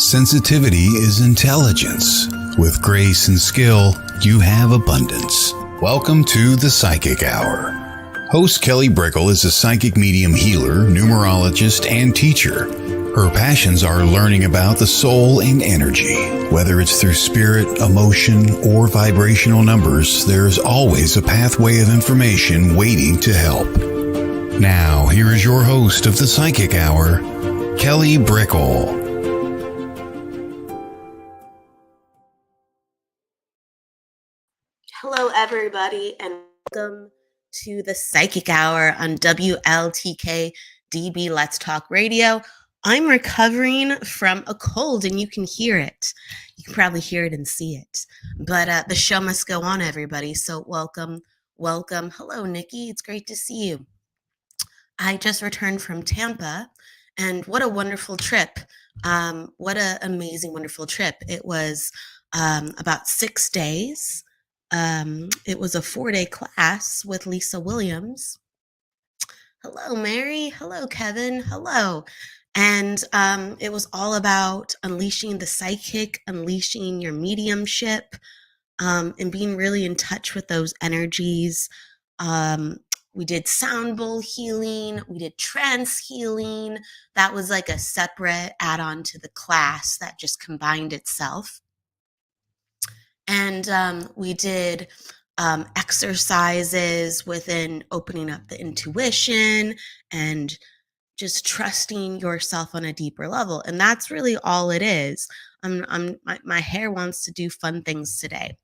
Sensitivity is intelligence. With grace and skill, you have abundance. Welcome to the Psychic Hour. Host Kelly Brickle is a psychic medium healer, numerologist, and teacher. Her passions are learning about the soul and energy. Whether it's through spirit, emotion, or vibrational numbers, there's always a pathway of information waiting to help. Now, here is your host of the Psychic Hour, Kelly Brickle. Hello, everybody, and welcome to the Psychic Hour on WLTK-DB Let's Talk Radio. I'm recovering from a cold, and you can hear it. You can probably hear it and see it. But the show must go on, everybody. So welcome. Hello, Nikki. It's great to see you. I just returned from Tampa, and what a wonderful trip. What an amazing, wonderful trip. It was about 6 days. It was a 4-day class with Lisa Williams. Hello, Mary. Hello, Kevin. Hello. And it was all about unleashing the psychic, unleashing your mediumship, and being really in touch with those energies. We did sound bowl healing. We did trance healing. That was like a separate add-on to the class that just combined itself. And we did exercises within opening up the intuition and just trusting yourself on a deeper level. And that's really all it is. My hair wants to do fun things today.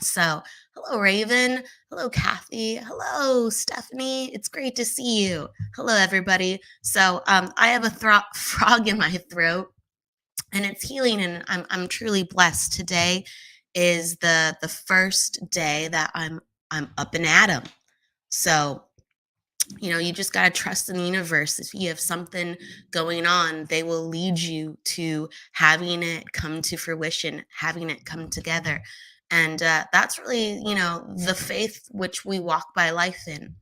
So, hello, Raven. Hello, Kathy. Hello, Stephanie. It's great to see you. Hello, everybody. So, I have a frog in my throat, and it's healing, and I'm truly blessed. Today is the first day that I'm up and at 'em. So, you just got to trust in the universe. If you have something going on, they will lead you to having it come to fruition, having it come together. And that's really, the faith which we walk by life in.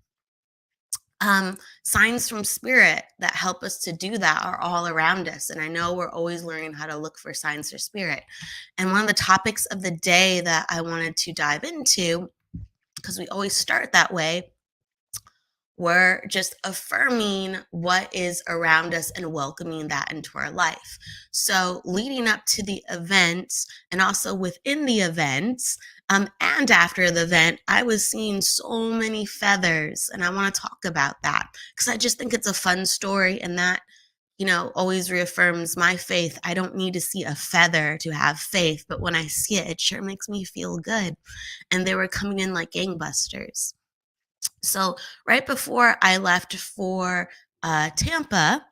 Signs from spirit that help us to do that are all around us. And I know we're always learning how to look for signs for spirit. And one of the topics of the day that I wanted to dive into, because we always start that way, we're just affirming what is around us and welcoming that into our life. So leading up to the events and also within the events and after the event, I was seeing so many feathers, and I want to talk about that because I just think it's a fun story, and that, always reaffirms my faith. I don't need to see a feather to have faith, but when I see it, it sure makes me feel good. And they were coming in like gangbusters. So right before I left for Tampa,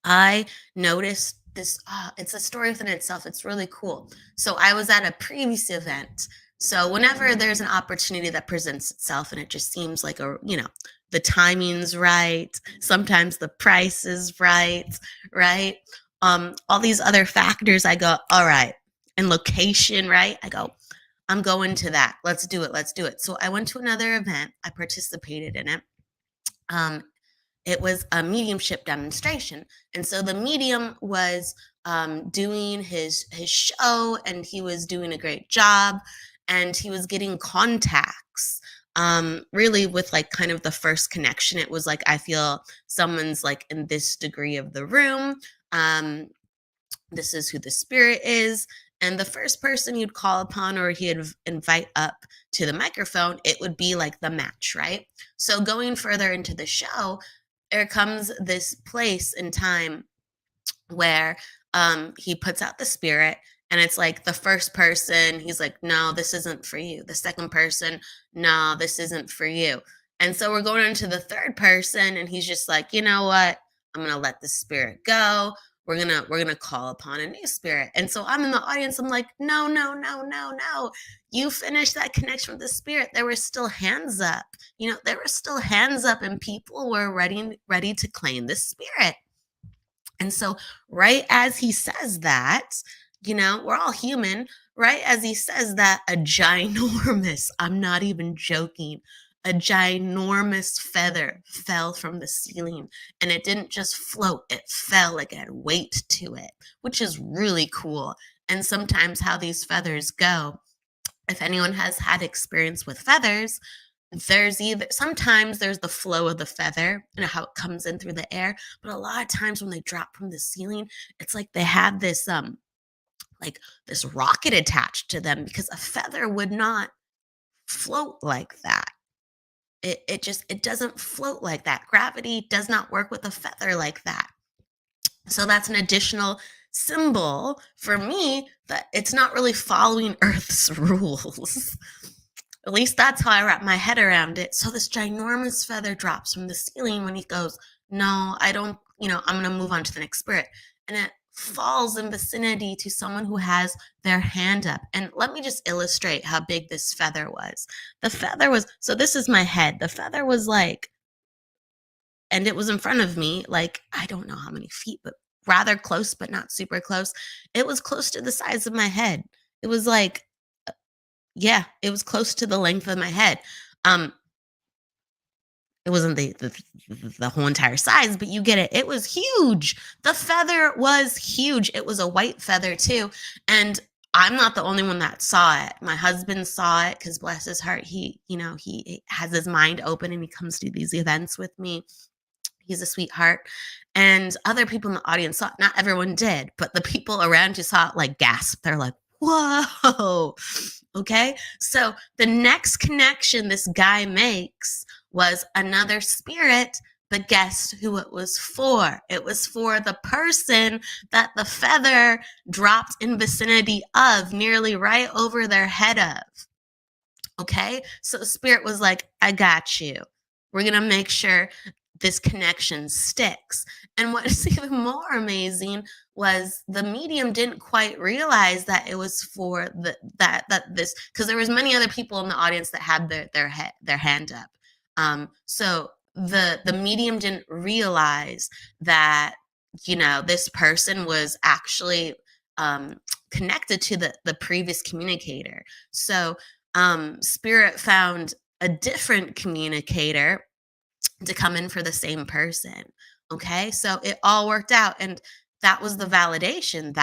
I noticed this. It's a story within itself. It's really cool. So I was at a previous event. So whenever there's an opportunity that presents itself and it just seems like the timing's right, sometimes the price is right? All these other factors, I go, all right, and location, right? I go, I'm going to that. Let's do it. So I went to another event. I participated in it. It was a mediumship demonstration. And so the medium was doing his show, and he was doing a great job, and he was getting contacts. Really with like kind of the first connection. It was like, I feel someone's like in this degree of the room. This is who the spirit is. And the first person you'd call upon or he'd invite up to the microphone, it would be like the match, right? So going further into the show, there comes this place in time where he puts out the spirit, and it's like the first person, he's like, no, this isn't for you. The second person, no, this isn't for you. And so we're going into the third person, and he's just like, you know what? I'm going to let the spirit go. We're gonna call upon a new spirit. And so I'm in the audience. I'm like, no. You finished that connection with the spirit. There were still hands up. There were still hands up, and people were ready to claim the spirit. And so right as he says that, we're all human. Right as he says that, a ginormous, I'm not even joking, a ginormous feather fell from the ceiling, and it didn't just float, it fell like it had weight to it, which is really cool. And sometimes how these feathers go, if anyone has had experience with feathers, sometimes there's the flow of the feather and how it comes in through the air, but a lot of times when they drop from the ceiling, it's like they have this like this rocket attached to them, because a feather would not float like that. It doesn't float like that. Gravity does not work with a feather like that. So that's an additional symbol for me that it's not really following Earth's rules. At least that's how I wrap my head around it. So this ginormous feather drops from the ceiling when he goes, no, I don't, I'm going to move on to the next spirit. And it falls in vicinity to someone who has their hand up. And let me just illustrate how big this feather was. The feather was, so this is my head. The feather was like, and it was in front of me, like, I don't know how many feet, but rather close, but not super close. It was close to the size of my head. It was like, yeah, it was close to the length of my head. It wasn't the whole entire size, but you get it. It was huge. The feather was huge. It was a white feather too. And I'm not the only one that saw it. My husband saw it because bless his heart, he has his mind open and he comes to these events with me. He's a sweetheart. And other people in the audience saw it. Not everyone did, but the people around you saw it, like gasped. They're like, whoa. Okay. So the next connection this guy makes was another spirit, but guess who it was for? It was for the person that the feather dropped in vicinity of, nearly right over their head of. Okay. So the spirit was like, I got you. We're going to make sure this connection sticks. And what's even more amazing was the medium didn't quite realize that it was for this, because there was many other people in the audience that had their hand up. So the medium didn't realize that this person was actually connected to the previous communicator. So spirit found a different communicator to come in for the same person. Okay. So it all worked out. And that was the validation.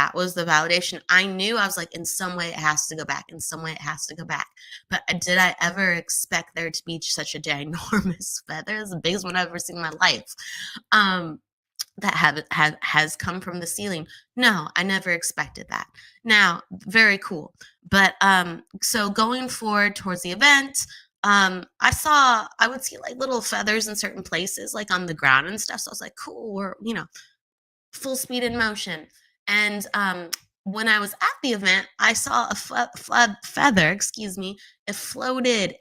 I knew, I was like, in some way it has to go back. In some way it has to go back. But did I ever expect there to be such a ginormous feather? It's the biggest one I've ever seen in my life. That has come from the ceiling. No, I never expected that. Now, very cool. But so going forward towards the event, I would see like little feathers in certain places, like on the ground and stuff. So I was like, cool, we're, full speed in motion. And when I was at the event, I saw a feather, excuse me. It floated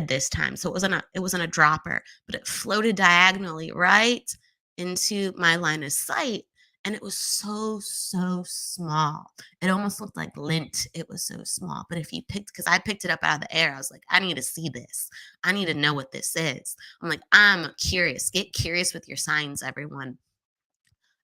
this time. So it wasn't a dropper, but it floated diagonally right into my line of sight. And it was so small. It almost looked like lint. It was so small. But because I picked it up out of the air, I was like, I need to see this. I need to know what this is. I'm like, I'm curious. Get curious with your signs, everyone.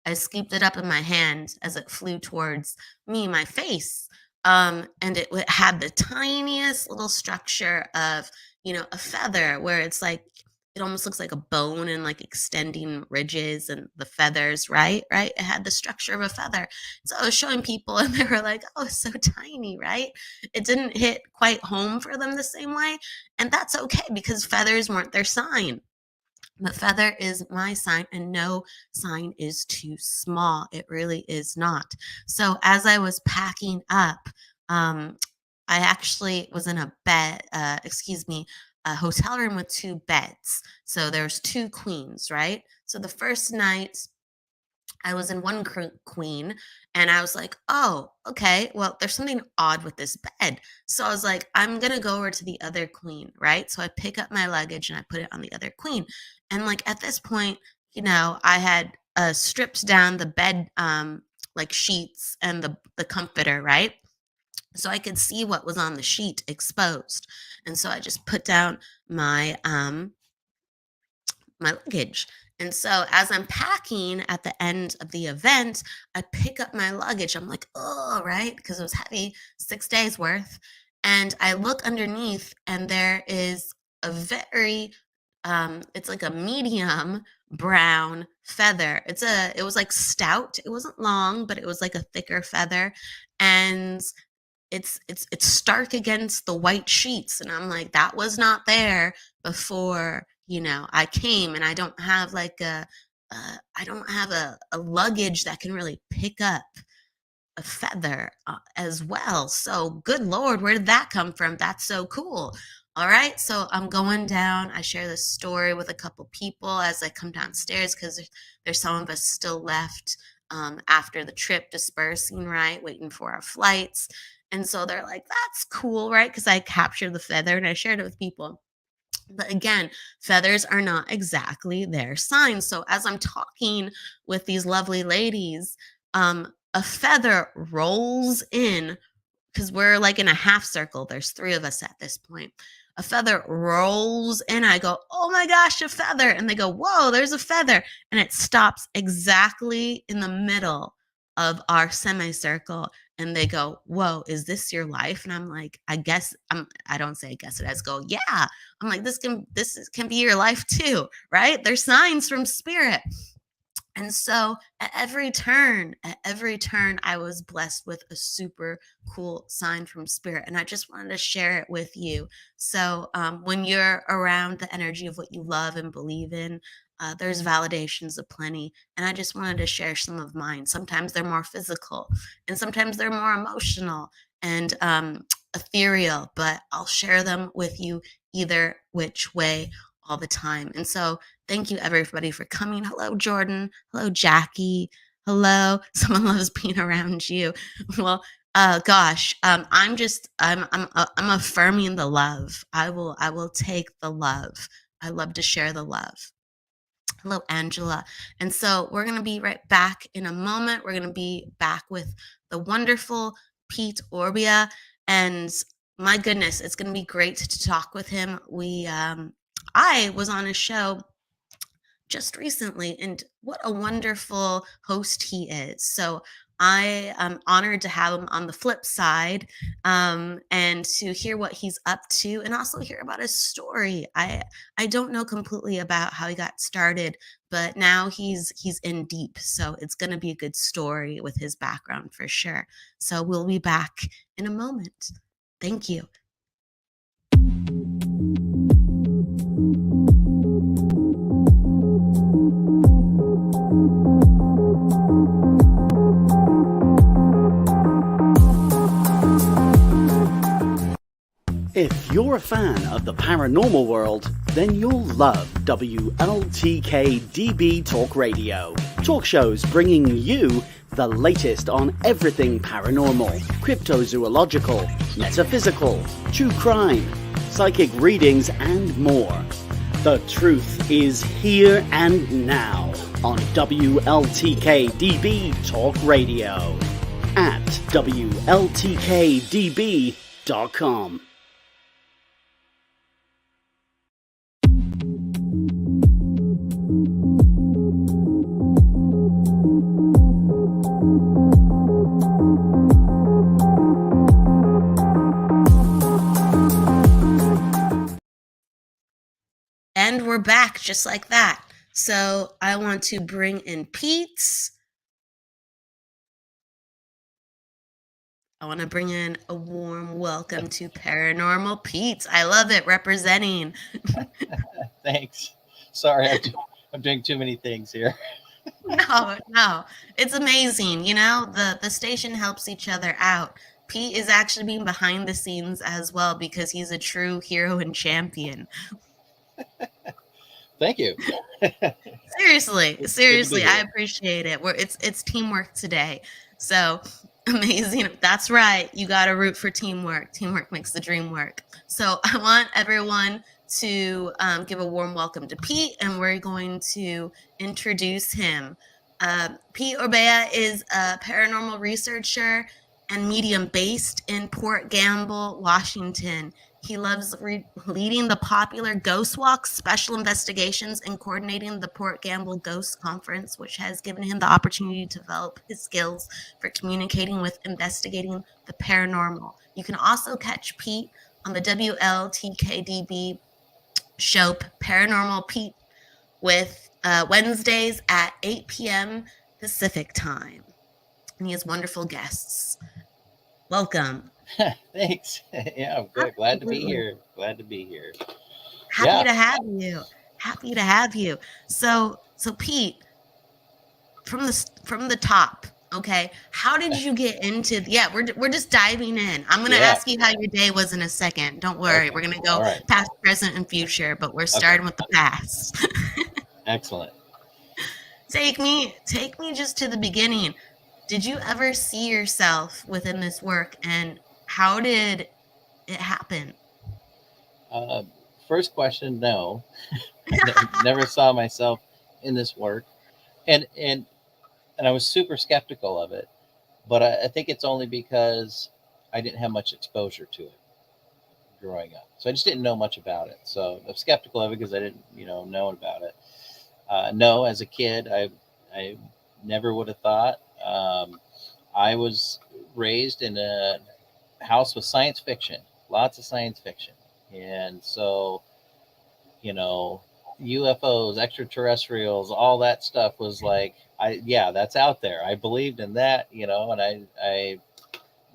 I scooped it up in my hand as it flew towards me, my face. And it had the tiniest little structure of, a feather, where it's like, it almost looks like a bone and like extending ridges and the feathers, right? Right. It had the structure of a feather. So I was showing people and they were like, oh, it's so tiny, right? It didn't hit quite home for them the same way. And that's okay, because feathers weren't their sign. But feather is my sign, and no sign is too small. It really is not. So as I was packing up, I actually was in a hotel room with 2 beds. So there's 2 queens, right? So the first night I was in one queen, and I was like, oh, okay, well, there's something odd with this bed. So I was like, I'm going to go over to the other queen, right? So I pick up my luggage and I put it on the other queen. And like at this point, I had stripped down the bed, like sheets and the comforter, right? So I could see what was on the sheet exposed. And so I just put down my luggage. And so as I'm packing at the end of the event, I pick up my luggage. I'm like, oh, right? Because it was heavy, 6 days worth. And I look underneath, and there is a very it's like a medium brown feather. It was like stout. It wasn't long, but it was like a thicker feather. And it's stark against the white sheets. And I'm like, that was not there before, I came. And I don't have like I don't have a luggage that can really pick up a feather as well. So good Lord, where did that come from? That's so cool. All right. So I'm going down. I share this story with a couple people as I come downstairs because there's some of us still left after the trip dispersing, right? Waiting for our flights. And so they're like, that's cool, right? Because I captured the feather and I shared it with people. But again, feathers are not exactly their sign. So as I'm talking with these lovely ladies, a feather rolls in because we're like in a half circle. There's three of us at this point. A feather rolls in. I go, oh my gosh, a feather. And they go, whoa, there's a feather. And it stops exactly in the middle of our semicircle. And they go, whoa, is this your life? And I'm like, I don't say I guess it as go, yeah. I'm like, this can be your life too, right? There's signs from spirit. And so at every turn, I was blessed with a super cool sign from spirit. And I just wanted to share it with you. So when you're around the energy of what you love and believe in, there's validations aplenty. And I just wanted to share some of mine. Sometimes they're more physical and sometimes they're more emotional and ethereal, but I'll share them with you either which way all the time. And so thank you everybody for coming. Hello, Jordan. Hello, Jackie. Hello. Someone loves being around you. Well, gosh, I'm affirming the love. I will take the love. I love to share the love. Hello, Angela. And so we're going to be right back in a moment. We're going to be back with the wonderful Pete Orbea. And my goodness, it's going to be great to talk with him. I was on a show just recently, and what a wonderful host he is. So I am honored to have him on the flip side, and to hear what he's up to and also hear about his story. I don't know completely about how he got started, but now he's in deep. So it's going to be a good story with his background for sure. So we'll be back in a moment. Thank you. If you're a fan of the paranormal world, then you'll love WLTK-DB Talk Radio. Talk shows bringing you the latest on everything paranormal, cryptozoological, metaphysical, true crime, psychic readings, and more. The truth is here and now on WLTK-DB Talk Radio at WLTKDB.com. And we're back just like that. So I want to bring in Pete's. I want to bring in a warm welcome to Paranormal Pete. I love it, representing. Thanks. Sorry, I'm doing too many things here. No, it's amazing. The station helps each other out. Pete is actually being behind the scenes as well because he's a true hero and champion. Thank you. Seriously, I appreciate it. It's teamwork today. So amazing. That's right. You got to root for teamwork. Teamwork makes the dream work. So I want everyone to give a warm welcome to Pete, and we're going to introduce him. Pete Orbea is a paranormal researcher and medium based in Port Gamble, Washington. He loves leading the popular Ghost Walk special investigations and coordinating the Port Gamble Ghost Conference, which has given him the opportunity to develop his skills for communicating with investigating the paranormal. You can also catch Pete on the WLTK-DB show, Paranormal Pete, with Wednesdays at 8 p.m. Pacific time. And he has wonderful guests. Welcome. Thanks. Yeah, I'm good. Glad to be Absolutely. here. Glad to be here. Happy Yeah. to have you. Happy to have you. So Pete, from the top, okay, how did you get into we're just diving in. I'm going to Yeah. ask you how your day was in a second. Don't worry. Okay. We're going to All go right. past, present, and future, but we're Okay. starting with the past. Excellent. Take me just to the beginning. Did you ever see yourself within this work, and how did it happen? Uh, First question, no. Never saw myself in this work. And I was super skeptical of it. But I think it's only because I didn't have much exposure to it growing up. So I just didn't know much about it. So I'm skeptical of it because I didn't, know about it. No, as a kid, I never would have thought. I was raised in a house with science fiction, lots of science fiction. And so, UFOs, extraterrestrials, all that stuff was like, that's out there. I believed in that, and I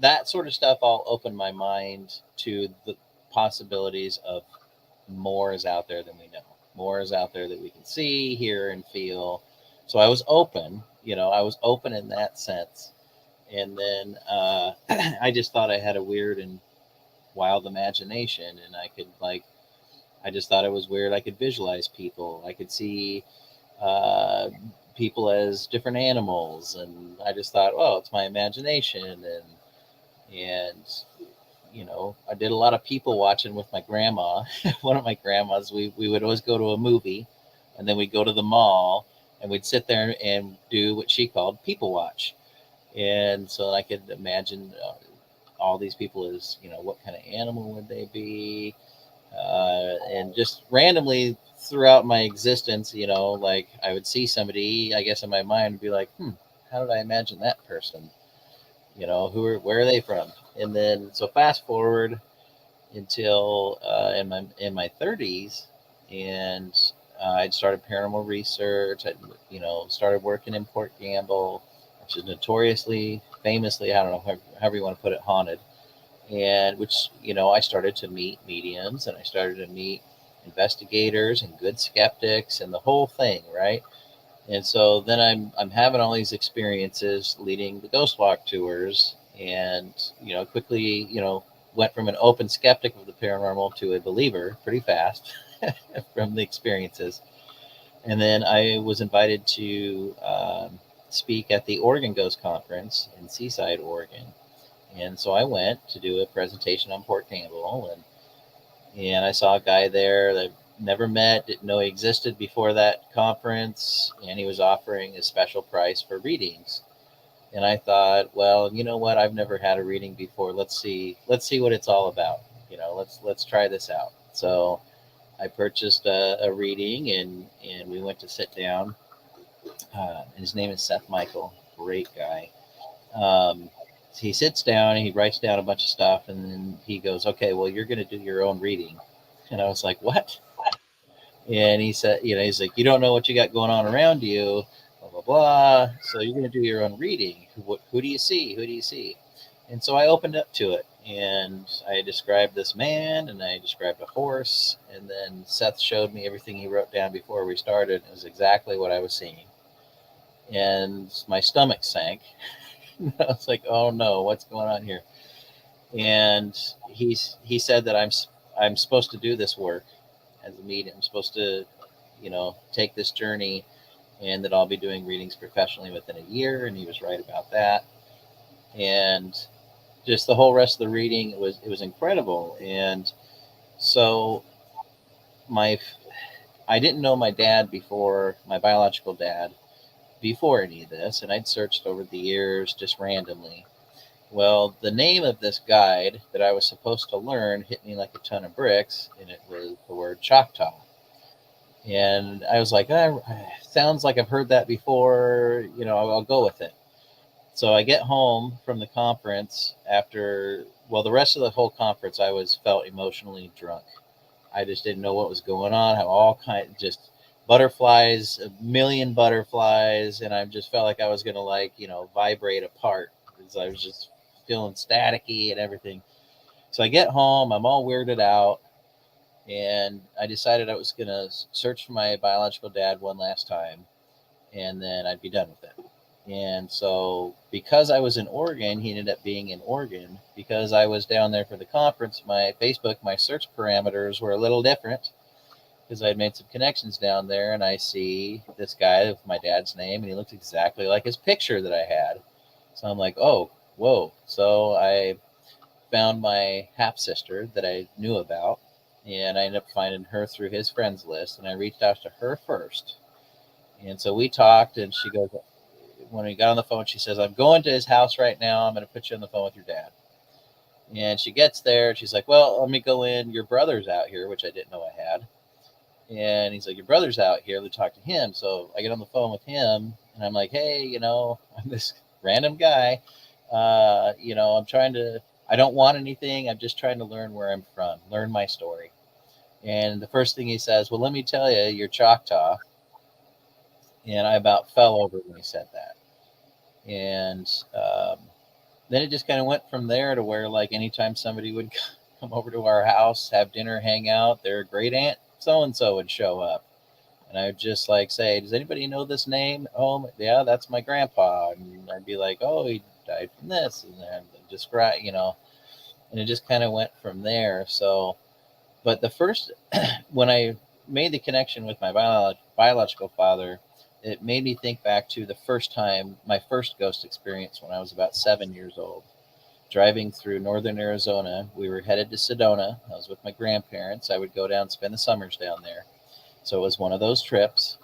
that sort of stuff all opened my mind to the possibilities of more is out there than we know. More is out there that we can see, hear, and feel. So I was open, I was open in that sense. And then I just thought I had a weird and wild imagination, and I just thought it was weird. I could visualize people. I could see uh, people as different animals, and I just thought, oh, it's my imagination. And I did a lot of people watching with my grandma. One of my grandmas, we would always go to a movie, and then we'd go to the mall, and we'd sit there and do what she called people watch. And so I could imagine all these people as, what kind of animal would they be? And just randomly throughout my existence, like I would see somebody, I guess in my mind, be like, how did I imagine that person? Where are they from? And then so fast forward until in my 30s, and I'd started paranormal research. I started working in Port Gamble, which is notoriously, famously, I don't know, however you want to put it, haunted. And which I started to meet mediums, and I started to meet investigators and good skeptics and the whole thing, right? And so then I'm having all these experiences leading the ghost walk tours, and quickly went from an open skeptic of the paranormal to a believer pretty fast from the experiences. And then I was invited to speak at the Oregon Ghost Conference in Seaside, Oregon. And so I went to do a presentation on Port Campbell, and I saw a guy there that I never met, didn't know he existed before that conference, and he was offering a special price for readings. And I thought, well, you know what? I've never had a reading before. Let's see what it's all about. Let's try this out. So I purchased a reading, and we went to sit down. His name is Seth Michael, great guy. He sits down and he writes down a bunch of stuff, and then he goes, okay, well, you're going to do your own reading. And I was like, what? And he said, he's like, you don't know what you got going on around you, blah, blah, blah. So you're going to do your own reading. Who do you see? Who do you see? And so I opened up to it, and I described this man, and I described a horse. And then Seth showed me everything he wrote down before we started. It was exactly what I was seeing. And my stomach sank. I was like, oh no, what's going on here? And he said that I'm supposed to do this work as a medium. I'm supposed to, take this journey, and that I'll be doing readings professionally within a year. And he was right about that. And just the whole rest of the reading, it was incredible. And so I didn't know my dad before, my biological dad, before any of this, and I'd searched over the years just randomly. Well, the name of this guide that I was supposed to learn hit me like a ton of bricks, and it was the word Choctaw. And I was like, sounds like I've heard that before, I'll go with it. So I get home from the conference after, well, the rest of the whole conference, I felt emotionally drunk. I just didn't know what was going on. I have all kinds, just butterflies, a million butterflies, and I just felt like I was gonna vibrate apart because I was just feeling staticky and everything. So I get home, I'm all weirded out, and I decided I was gonna search for my biological dad one last time, and then I'd be done with it. And so, because I was in Oregon, he ended up being in Oregon. Because I was down there for the conference, my Facebook, my search parameters were a little different because I had made some connections down there. And I see this guy with my dad's name, and he looked exactly like his picture that I had. So I'm like, oh, whoa. So I found my half sister that I knew about, and I ended up finding her through his friends list. And I reached out to her first. And so we talked, and she goes, when we got on the phone, she says, I'm going to his house right now. I'm going to put you on the phone with your dad. And she gets there, and she's like, well, let me go in. Your brother's out here, which I didn't know I had. And he's like, your brother's out here. Let's talk to him. So I get on the phone with him, and I'm like, hey, I'm this random guy. I don't want anything. I'm just trying to learn where I'm from, learn my story. And the first thing he says, well, let me tell you, you're Choctaw. And I about fell over when he said that. And then it just kind of went from there to where, like, anytime somebody would come over to our house, have dinner, hang out, their great aunt so-and-so would show up. And I would just say, does anybody know this name? Oh, yeah, that's my grandpa. And I'd be like, oh, he died from this. And then describe, and it just kind of went from there. So, but the first, when I made the connection with my biological father, it made me think back to the first time, my first ghost experience when I was about 7 years old. Driving through northern Arizona, we were headed to Sedona. I was with my grandparents. I would go down and spend the summers down there. So it was one of those trips.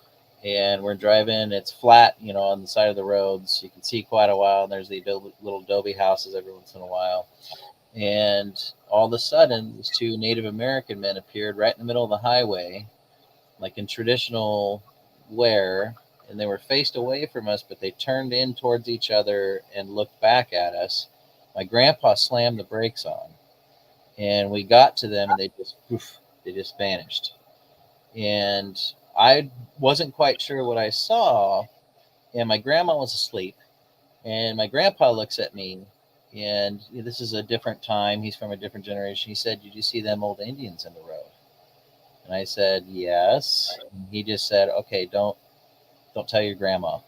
And we're driving, it's flat, on the side of the roads. You can see quite a while, and there's the little adobe houses every once in a while. And all of a sudden, these two Native American men appeared right in the middle of the highway, like in traditional wear. And they were faced away from us, but they turned in towards each other and looked back at us. My grandpa slammed the brakes on, and we got to them, and they just vanished. And I wasn't quite sure what I saw, and my grandma was asleep, and my grandpa looks at me, and this is a different time. He's from a different generation. He said, did you see them old Indians in the road? And I said, yes. And he just said, okay, don't tell your grandma.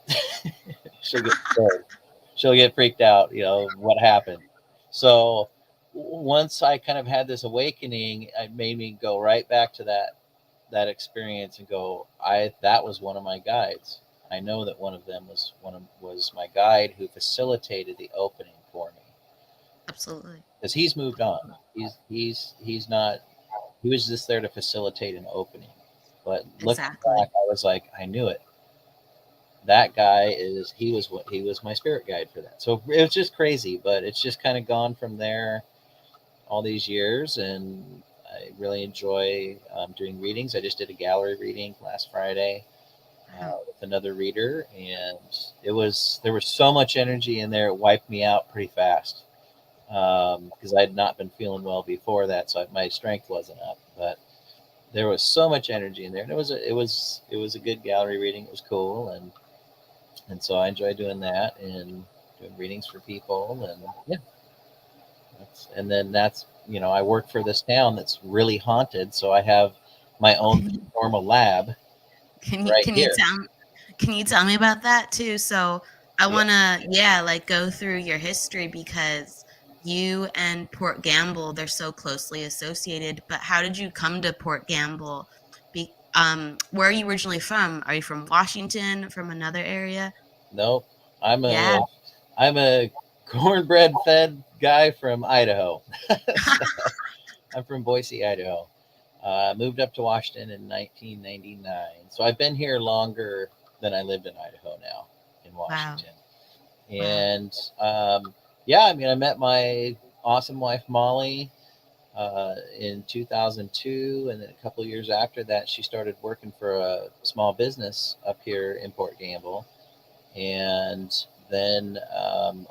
She'll get scared. She'll get freaked out, what happened. So once I kind of had this awakening, it made me go right back to that experience and go, that was one of my guides. I know that one of them was my guide who facilitated the opening for me. Absolutely. Because he's moved on. He's not. He was just there to facilitate an opening. But looking back, I was like, I knew it. That guy he was my spirit guide for that. So it was just crazy, but it's just kind of gone from there all these years, and I really enjoy doing readings. I just did a gallery reading last Friday with another reader, and there was so much energy in there, it wiped me out pretty fast because I had not been feeling well before that, so my strength wasn't up, but there was so much energy in there, and it was a good gallery reading. It was cool, and so I enjoy doing that and doing readings for people, and that's I work for this town that's really haunted, so I have my own normal lab. Can you tell me about that too? So I want to go through your history, because you and Port Gamble, they're so closely associated. But how did you come to Port Gamble? Where are you originally from? Are you from Washington, from another area? Nope. I'm a cornbread fed guy from Idaho. I'm from Boise, Idaho. Moved up to Washington in 1999. So I've been here longer than I lived in Idaho now, in Washington. Wow. And I met my awesome wife, Molly, in 2002. And then a couple of years after that, she started working for a small business up here in Port Gamble. And then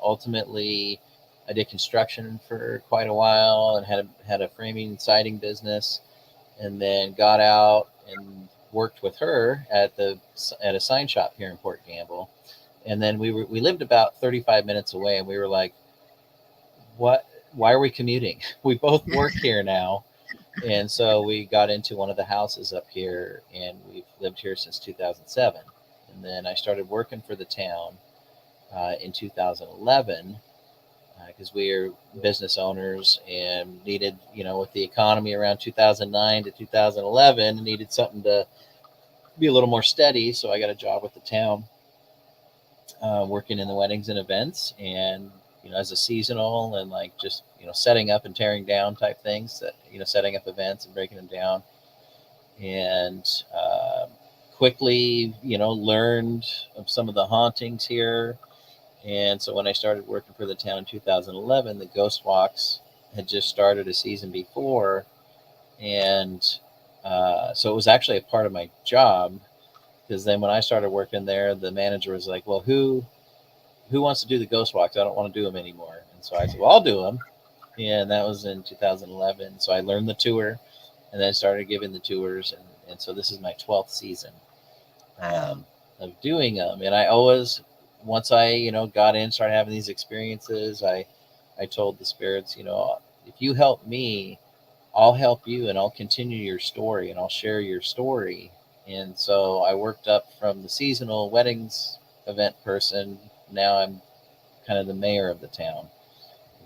ultimately, I did construction for quite a while and had a framing and siding business. and then got out and worked with her at a sign shop here in Port Gamble. And then we lived about 35 minutes away, and we were like, what? Why are we commuting? We both work here now. And so we got into one of the houses up here, and we've lived here since 2007. And then I started working for the town in 2011 because we are business owners and needed, with the economy around 2009 to 2011, needed something to be a little more steady. So I got a job with the town working in the weddings and events, and as a seasonal, and like just setting up and tearing down type things, that setting up events and breaking them down, and quickly learned of some of the hauntings here. And so when I started working for the town in 2011, the Ghost Walks had just started a season before, and so it was actually a part of my job, because then when I started working there, the manager was like, well, who wants to do the Ghost Walks? I don't want to do them anymore. And so I said, well, I'll do them. And that was in 2011. So I learned the tour, and then started giving the tours. And so this is my 12th season of doing them. And I always, once I, got in, started having these experiences, I told the spirits, if you help me, I'll help you, and I'll continue your story, and I'll share your story. And so I worked up from the seasonal weddings event person. Now I'm kind of the mayor of the town.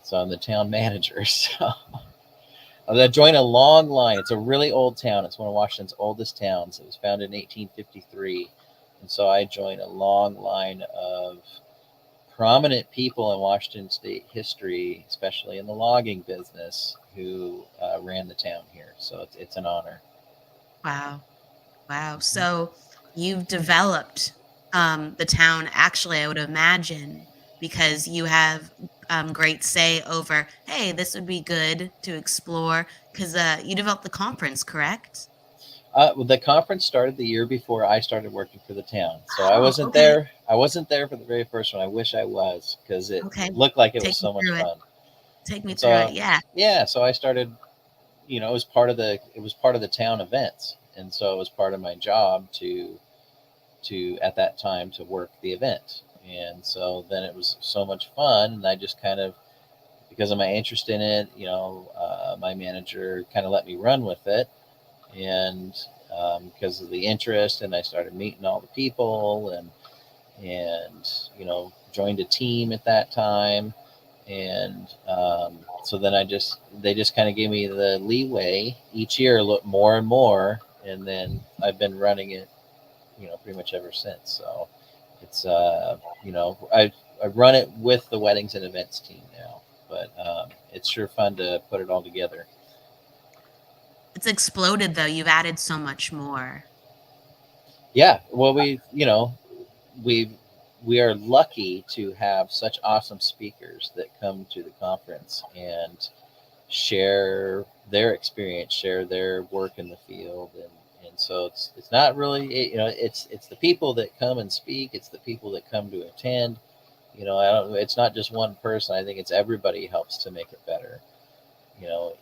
So I'm the town manager. So I joined a long line. It's a really old town. It's one of Washington's oldest towns. It was founded in 1853. And so I joined a long line of prominent people in Washington state history, especially in the logging business, who ran the town here. So it's an honor. Wow. So you've developed the town, actually, I would imagine, because you have great say over, hey, this would be good to explore, because you developed the conference, correct? Well, the conference started the year before I started working for the town. So I wasn't there. I wasn't there for the very first one. I wish I was, because it looked like it was so much fun. Take me through it. Yeah. Yeah. So I started, it was part of the town events. And so it was part of my job to at that time to work the event. And so then it was so much fun. And I just kind of, because of my interest in it, my manager kind of let me run with it. And because of the interest, and I started meeting all the people, and joined a team at that time. And so then they just kind of gave me the leeway each year, look more and more. And then I've been running it, pretty much ever since. So it's, I run it with the weddings and events team now, but it's sure fun to put it all together. It's exploded, though. You've added so much more. Yeah. Well, we are lucky to have such awesome speakers that come to the conference and share their experience, share their work in the field. And so it's not really, it's the people that come and speak. It's the people that come to attend. It's not just one person. I think it's everybody helps to make it better,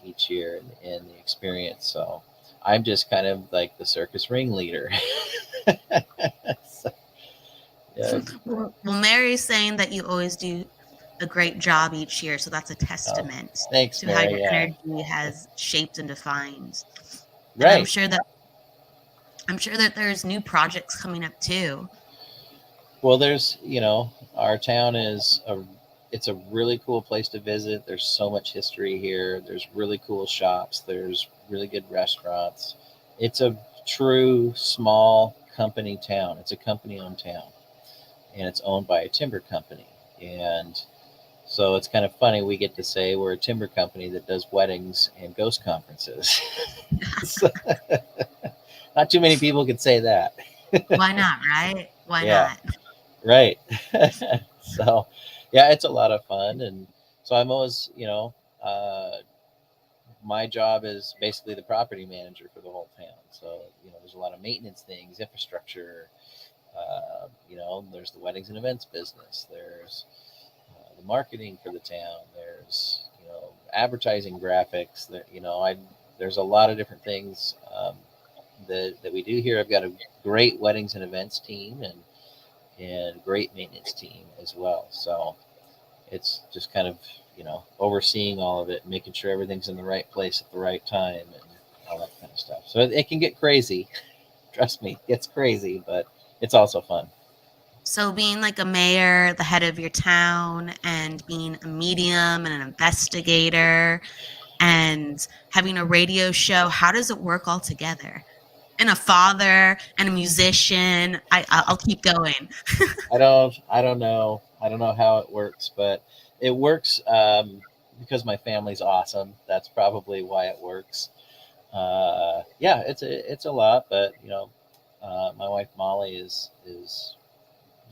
each year in the experience. So I'm just kind of like the circus ringleader. So, yeah. Well, Mary's saying that you always do a great job each year, so that's a testament thanks, to Mary. how your energy has shaped and defined. And Right. I'm sure that there's new projects coming up too. Well, there's, our town it's a really cool place to visit. There's so much history here. There's really cool shops. There's really good restaurants. It's a true small company town. It's a company-owned town, and it's owned by a timber company. And so it's kind of funny. We get to say we're a timber company that does weddings and ghost conferences. So, not too many people can say that. Why not, right? Why not? Right. So, yeah, it's a lot of fun. And so I'm always, my job is basically the property manager for the whole town. So, there's a lot of maintenance things, infrastructure, there's the weddings and events business. There's the marketing for the town. There's, advertising, graphics. There's a lot of different things that we do here. I've got a great weddings and events team and great maintenance team as well. So it's just kind of, overseeing all of it, making sure everything's in the right place at the right time and all that kind of stuff. So it can get crazy. Trust me, it's crazy, but it's also fun. So being like a mayor, the head of your town, and being a medium and an investigator and having a radio show, how does it work all together? And a father and a musician. I'll keep going. I don't know how it works, but it works because my family's awesome. That's probably why it works. Yeah, it's a lot, but my wife Molly is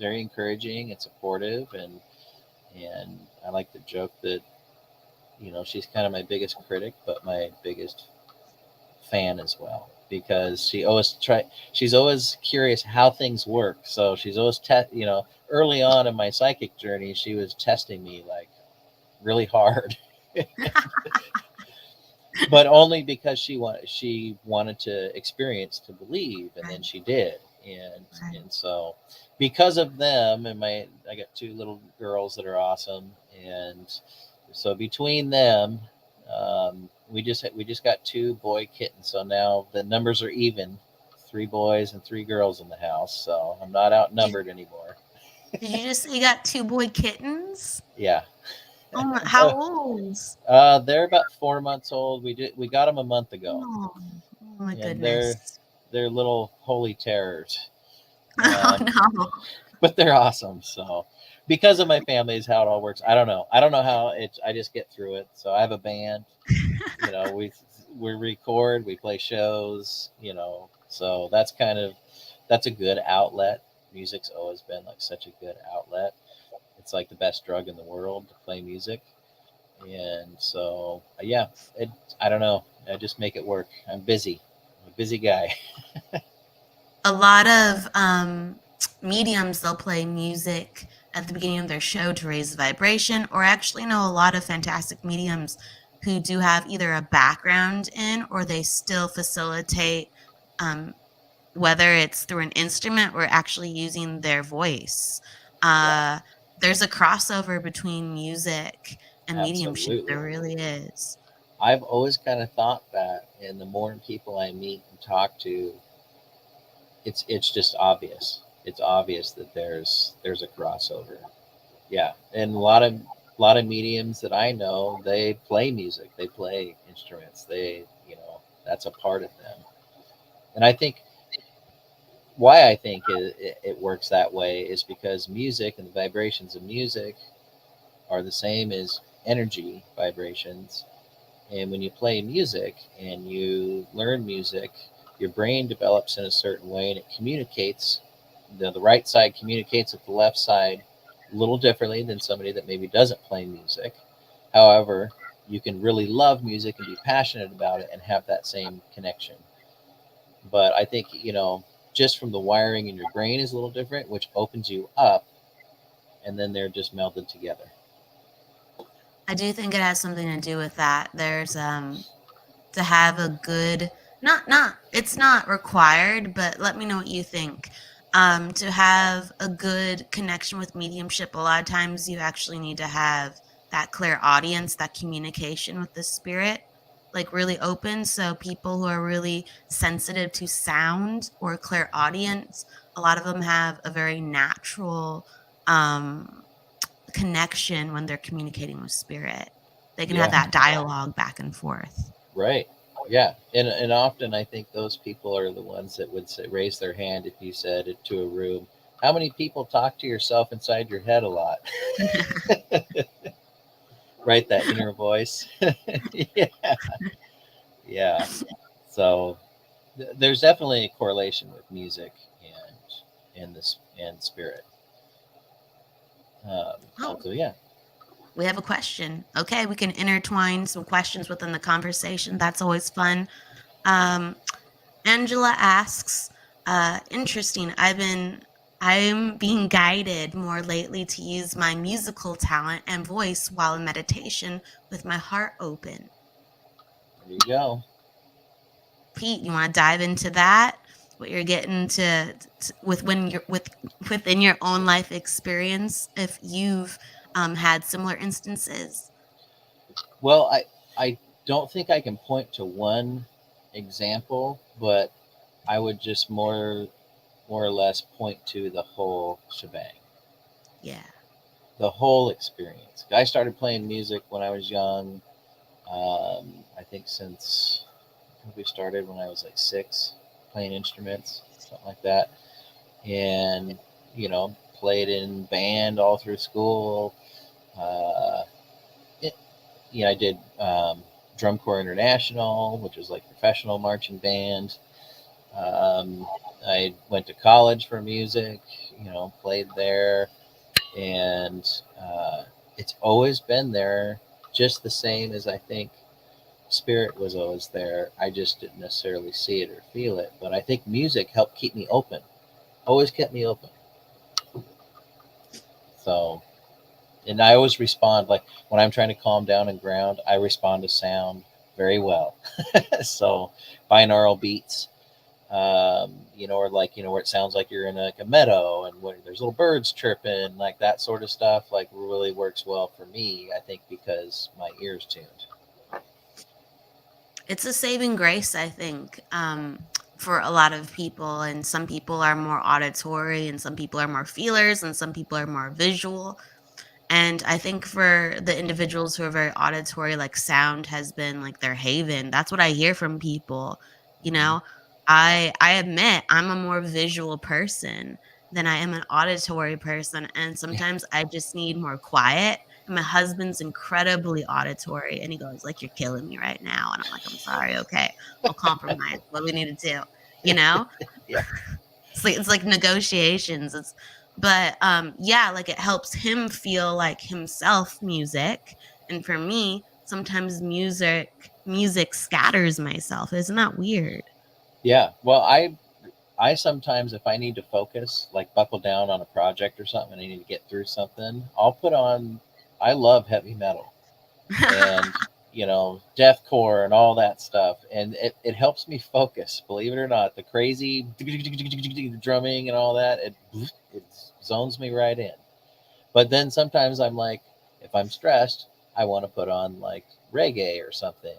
very encouraging and supportive, and I like to joke that she's kind of my biggest critic, but my biggest fan as well, because she's always curious how things work. So she's always early on in my psychic journey, she was testing me like really hard. But only because she wanted to experience to believe, and then she did. And so because of them, and I got 2 little girls that are awesome, and so between them, we just got 2 boy kittens. So now the numbers are even, 3 boys and 3 girls in the house. So I'm not outnumbered anymore. Did you just say you got 2 boy kittens? Yeah. Oh my, how old? They're about 4 months old. We got them a month ago. Oh my And goodness. they're little holy terrors. Oh no. But they're awesome. So because of my family is how it all works. I don't know how I just get through it. So I have a band, we record, we play shows, so that's a good outlet. Music's always been like such a good outlet. It's like the best drug in the world to play music. And so, yeah, I don't know. I just make it work. I'm busy. I'm a busy guy. A lot of mediums, they'll play music at the beginning of their show to raise the vibration, or actually know a lot of fantastic mediums who do have either a background in, or they still facilitate, whether it's through an instrument or actually using their voice. There's a crossover between music and mediumship. Absolutely. There really is. I've always kind of thought that, and the more people I meet and talk to, it's just obvious. It's obvious that there's a crossover. Yeah, and a lot of mediums that I know, they play music, they play instruments, that's a part of them. And I think why I think it works that way is because music and the vibrations of music are the same as energy vibrations. And when you play music and you learn music, your brain develops in a certain way, and it communicates. The right side communicates with the left side a little differently than somebody that maybe doesn't play music. However, you can really love music and be passionate about it and have that same connection. But I think, just from the wiring in your brain is a little different, which opens you up, and then they're just melded together. I do think it has something to do with that. There's to have a good, it's not required, but let me know what you think. To have a good connection with mediumship, a lot of times you actually need to have that clear audience, that communication with the spirit, like really open. So people who are really sensitive to sound or clear audience, a lot of them have a very natural connection when they're communicating with spirit. They can have that dialogue back and forth. Right. Yeah. And often I think those people are the ones that would raise their hand if you said it to a room. How many people talk to yourself inside your head a lot? Right, that inner voice. Yeah. So there's definitely a correlation with music and spirit. So yeah. We have a question. Okay, we can intertwine some questions within the conversation. That's always fun. Angela asks, interesting. I'm being guided more lately to use my musical talent and voice while in meditation with my heart open. There you go. Pete, you want to dive into that? What you're getting to with when you're within your own life experience, if you've had similar instances. Well, I don't think I can point to one example, but I would just more or less point to the whole shebang, Yeah. the whole experience. I started playing music when I was young. I think since we started when I was like 6, playing instruments, something like that, and played in band all through school. Uh, it, I did Drum Corps International, which was like professional marching band. I went to college for music, played there, and it's always been there, just the same as I think spirit was always there. I just didn't necessarily see it or feel it, but I think music helped keep me open, always kept me open. So, and I always respond, like when I'm trying to calm down and ground, I respond to sound very well. So binaural beats, or like, where it sounds like you're in a meadow and where there's little birds chirping, like that sort of stuff, like really works well for me, I think, because my ear's tuned. It's a saving grace, I think, for a lot of people. And some people are more auditory, and some people are more feelers, and some people are more visual. And I think for the individuals who are very auditory, like sound has been like their haven. That's what I hear from people. You know, I admit I'm a more visual person than I am an auditory person. And sometimes I just need more quiet. And my husband's incredibly auditory, and he goes like, "You're killing me right now." And I'm like, "I'm sorry. Okay, I'll compromise. What do we need to do?" You know? Yeah. It's like negotiations. But yeah, like it helps him feel like himself music. And for me, sometimes music scatters myself. Isn't that weird? Yeah. Well, I sometimes, if I need to focus, like buckle down on a project or something, and I need to get through something, I'll put on. I love heavy metal and deathcore and all that stuff, and it helps me focus. Believe it or not, the crazy drumming and all that, it zones me right in. But then sometimes I'm like, if I'm stressed, I want to put on like reggae or something,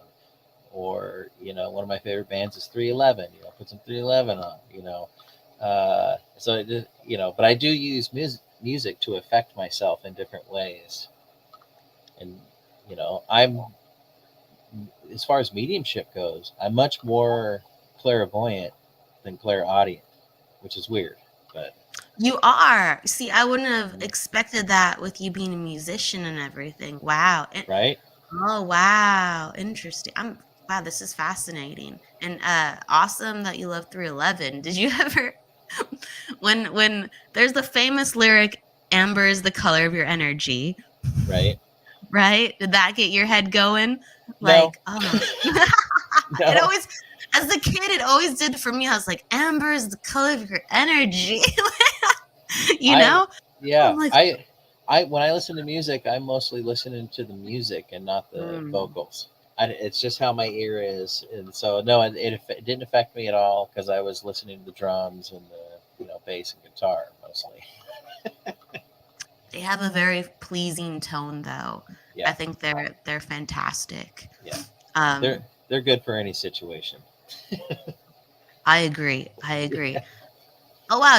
or one of my favorite bands is 311. Put some 311 on. So it just, but I do use music to affect myself in different ways, and I'm, as far as mediumship goes, I'm much more clairvoyant than clairaudient, which is weird, but You are. See, I wouldn't have expected that with you being a musician and everything. Wow. right. Oh, wow. Interesting. Wow, this is fascinating. And awesome that you love 311. Did you ever when there's the famous lyric, "Amber is the color of your energy," Right. right? Did that get your head going? No. Like, oh. It No. always, as a kid, it always did for me. I was like, "Amber is the color of your energy." You I know? Yeah. I'm like, I when I listen to music, I'm mostly listening to the music and not the mm. vocals. It's just how my ear is, and so no, it didn't affect me at all because I was listening to the drums and the bass and guitar mostly. They have a very pleasing tone, though. I Yeah, think they're fantastic. yeah, Um, they're good for any situation. I agree. I agree. Yeah. Oh wow,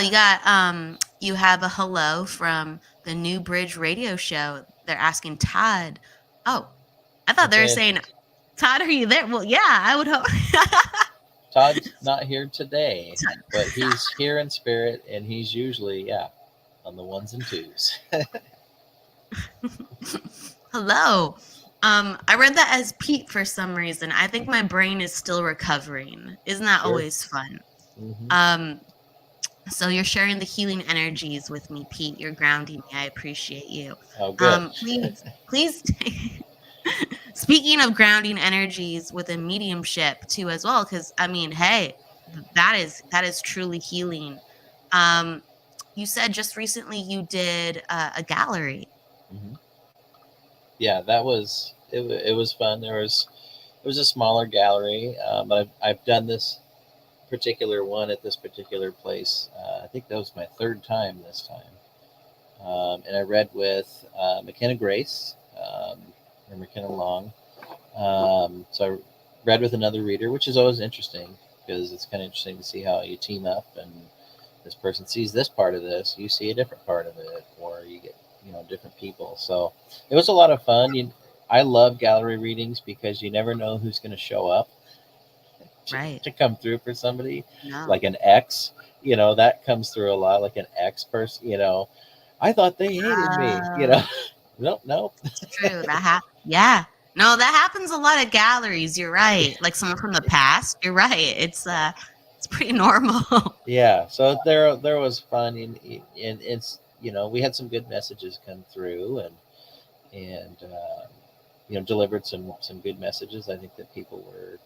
you have a hello from the New Bridge radio show. They're asking Todd. Oh, I thought they were Okay, saying, "Todd, are you there?" Well, yeah, I would hope. Todd's not here today, but he's here in spirit, and he's usually on the ones and twos. Hello. I read that as Pete for some reason. I think my brain is still recovering. Isn't that Sure. always fun? Hmm. So you're sharing the healing energies with me, Pete. You're grounding me. I appreciate you. Oh, good. Please. Speaking of grounding energies within mediumship too, as well, because I mean, hey, that is truly healing. Um, you said just recently you did a gallery. Hmm. Yeah, that was it. It was fun. There was It was a smaller gallery, but I've done this particular one at this particular place. I think that was my third time this time. And I read with McKenna Grace, or McKenna Long. So I read with another reader, which is always interesting because it's kind of interesting to see how you team up and this person sees this part of this, you see a different part of it, or you get, different people. So it was a lot of fun. I love gallery readings because you never know who's going to show up Right. to come through for somebody, No. like an ex, that comes through a lot, like an ex person, I thought they hated me, Nope. It's true. Yeah. No, that happens a lot at galleries. You're right. Like someone from the past. You're right. It's pretty normal. Yeah. So there was fun, and it's, we had some good messages come through, and delivered some good messages. I think that people were,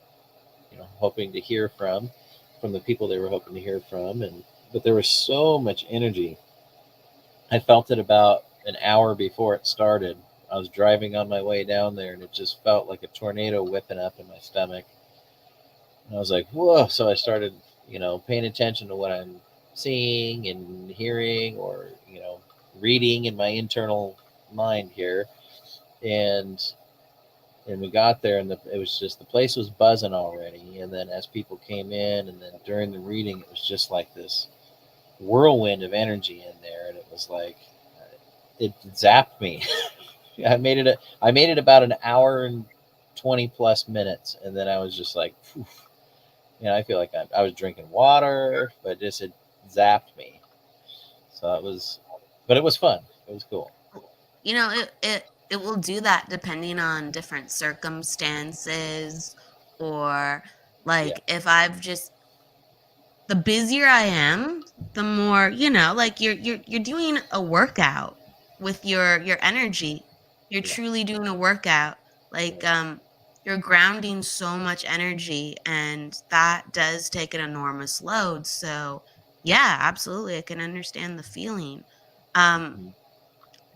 hoping to hear from the people they were hoping to hear from, but there was so much energy. I felt it about an hour before it started. I was driving on my way down there, and it just felt like a tornado whipping up in my stomach. And I was like, whoa. So I started, paying attention to what I'm seeing and hearing, or, reading in my internal mind here. And we got there, and it was just, the place was buzzing already. And then as people came in, and then during the reading, it was just like this whirlwind of energy in there. And it was like, it zapped me. I made it about an hour and 20 plus minutes. And then I was just like, phew. I feel like I was drinking water, but it zapped me. So but it was fun. It was cool. It will do that depending on different circumstances, or like if the busier I am, the more, like you're doing a workout with your energy. You're truly doing a workout. Like you're grounding so much energy, and that does take an enormous load. So yeah, absolutely, I can understand the feeling.